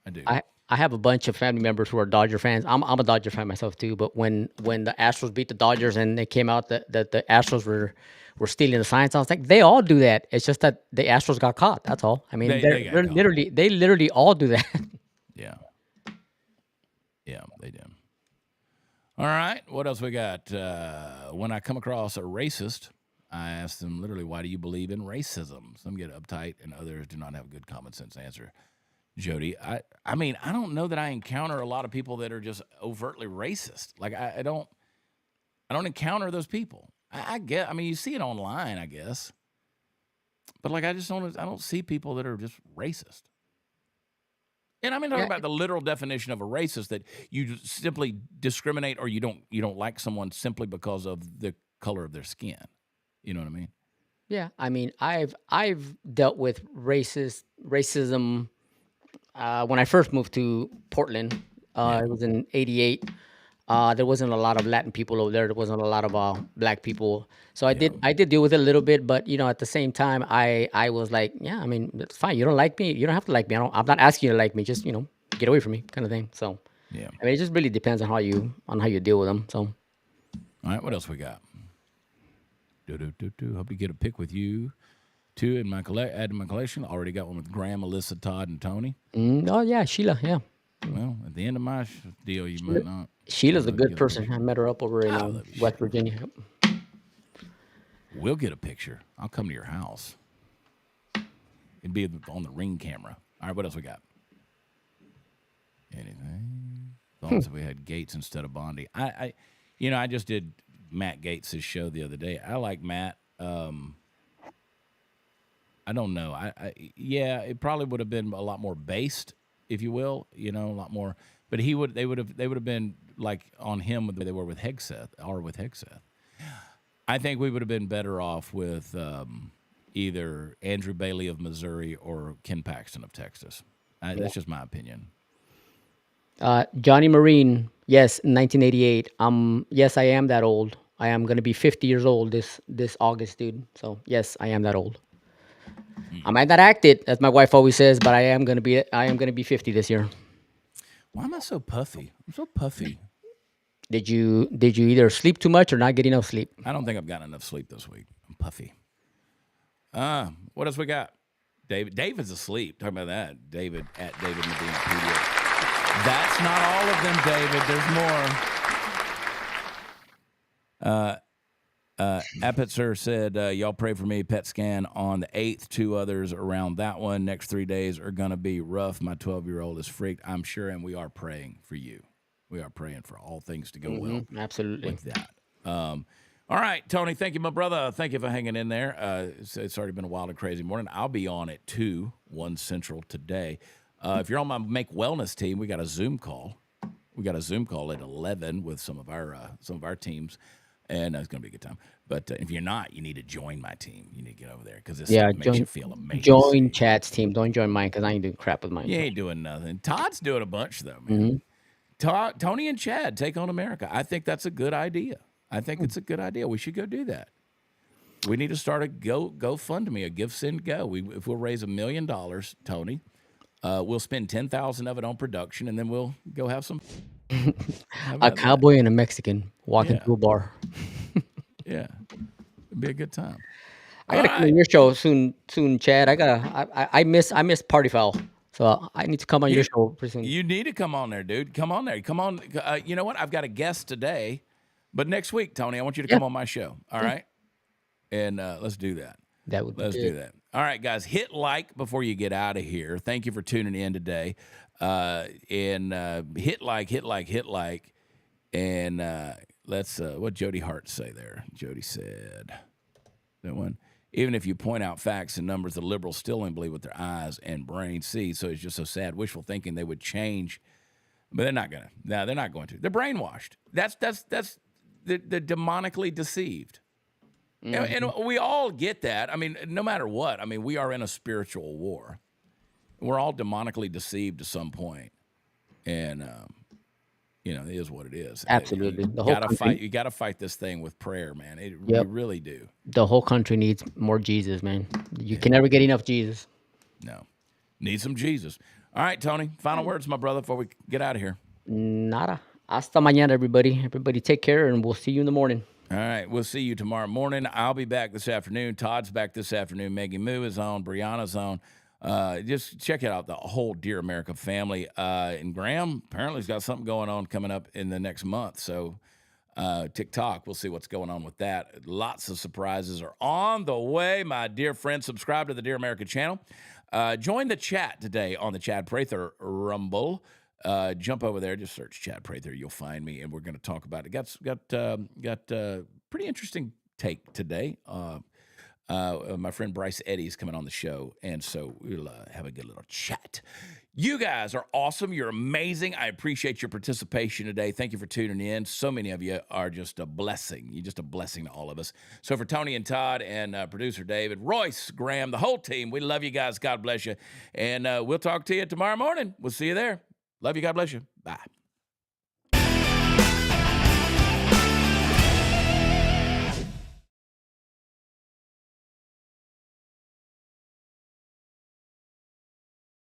I do. I have a bunch of family members who are Dodger fans. I'm a Dodger fan myself too. But when the Astros beat the Dodgers and they came out that the Astros were stealing the signs, I was like, they all do that. It's just that the Astros got caught. That's all. I mean, they literally all do that. Yeah. Yeah, they do. All right. What else we got? When I come across a racist, I ask them literally, why do you believe in racism? Some get uptight and others do not have a good common sense answer. Jody, I mean, I don't know that I encounter a lot of people that are just overtly racist. Like I don't encounter those people. I mean, you see it online, I guess. But like I don't see people that are just racist. And I'm talking about the literal definition of a racist, that you simply discriminate or you don't like someone simply because of the color of their skin. You know what I mean? Yeah, I mean, I've dealt with racism when I first moved to Portland. It was in '88. There wasn't a lot of Latin people over there. There wasn't a lot of black people. So I did deal with it a little bit, but at the same time, I was like, yeah, I mean, it's fine. You don't like me, you don't have to like me. I'm not asking you to like me. Just get away from me, kind of thing. So yeah, I mean, it just really depends on how you deal with them. So all right, what else we got? Hope you get a pick with you too in add to my collection. Already got one with Graham, Alyssa, Todd, and Tony. Oh yeah, Sheila. Yeah. Well, at the end of my deal, you might not. Sheila's a good person. I met her up over in West Virginia. We'll get a picture. I'll come to your house. It'd be on the Ring camera. All right, what else we got? Anything? Thoughts if we had Gates instead of Bondi. I just did Matt Gates' show the other day. I like Matt. I don't know. It probably would have been a lot more based, if you will, a lot more. But they would have been like on him the way they were with Hegseth. I think we would have been better off with either Andrew Bailey of Missouri or Ken Paxton of Texas. That's just my opinion. Johnny Marine, yes, 1988. Yes, I am that old. I am gonna be 50 years old this August, dude. So yes, I am that old. I might not act it, as my wife always says, but I am gonna be 50 this year. Why am I so puffy? I'm so puffy. Did you either sleep too much or not get enough sleep? I don't think I've gotten enough sleep this week. I'm puffy. What else we got? David's asleep. Talking about that. David at David Medina PDF. That's not all of them, David. There's more. Apitzer said, y'all pray for me. PET scan on the 8th. 2 others around that one. Next 3 days are going to be rough. My 12-year-old is freaked, I'm sure, and we are praying for you. We are praying for all things to go well. Absolutely. With that. All right, Tony, thank you, my brother. Thank you for hanging in there. It's already been a wild and crazy morning. I'll be on at 2, 1 Central today. If you're on my Make Wellness team, we got a Zoom call. We got a Zoom call at 11 with some of our teams. And it's going to be a good time. But if you're not, you need to join my team. You need to get over there because this makes you feel amazing. Join Chad's team. Don't join mine because I ain't doing crap with mine. You ain't doing nothing. Todd's doing a bunch, though, man. Tony and Chad take on America. I think that's a good idea. It's a good idea. We should go do that. We need to start a GoFundMe, a Give, Send, Go. If we'll raise $1 million, Tony, we'll spend 10,000 of it on production, and then we'll go have some. A cowboy and a Mexican walking to a bar. Yeah, it'd be a good time. I gotta come on your show soon, Chad. I miss Party Foul, so I need to come on your show pretty soon. You need to come on there, dude. Come on there. Come on. You know what? I've got a guest today, but next week, Tony, I want you to come on my show. All right, and let's do that. That would be good. Do that. All right, guys, hit like before you get out of here. Thank you for tuning in today. And hit like. And let's, what Jody Hart say there? Jody said, that one. Even if you point out facts and numbers, the liberals still only believe what their eyes and brains see. So it's just so sad. Wishful thinking they would change. But they're not going to. No, they're not going to. They're brainwashed. They're demonically deceived. And we all get that. I mean, no matter what. I mean, we are in a spiritual war. We're all demonically deceived to some point. And, it is what it is. Absolutely. You got to fight this thing with prayer, man. You really do. The whole country needs more Jesus, man. You can never get enough Jesus. No. Need some Jesus. All right, Tony. Final words, my brother, before we get out of here. Nada. Hasta mañana, everybody. Everybody take care, and we'll see you in the morning. All right, we'll see you tomorrow morning. I'll be back this afternoon. Todd's back this afternoon. Maggie Moo is on. Brianna's on. Just check it out, the whole Dear America family. And Graham apparently has got something going on coming up in the next month. So TikTok, we'll see what's going on with that. Lots of surprises are on the way, my dear friends. Subscribe to the Dear America channel. Join the chat today on the Chad Prather Rumble. Jump over there, just search Chad Prather. You'll find me, and we're going to talk about it. Got pretty interesting take today. My friend Bryce Eddy is coming on the show, and so we'll have a good little chat. You guys are awesome. You're amazing. I appreciate your participation today. Thank you for tuning in. So many of you are just a blessing. You're just a blessing to all of us. So for Tony and Todd and producer David, Royce, Graham, the whole team, we love you guys. God bless you. And we'll talk to you tomorrow morning. We'll see you there. Love you. God bless you. Bye.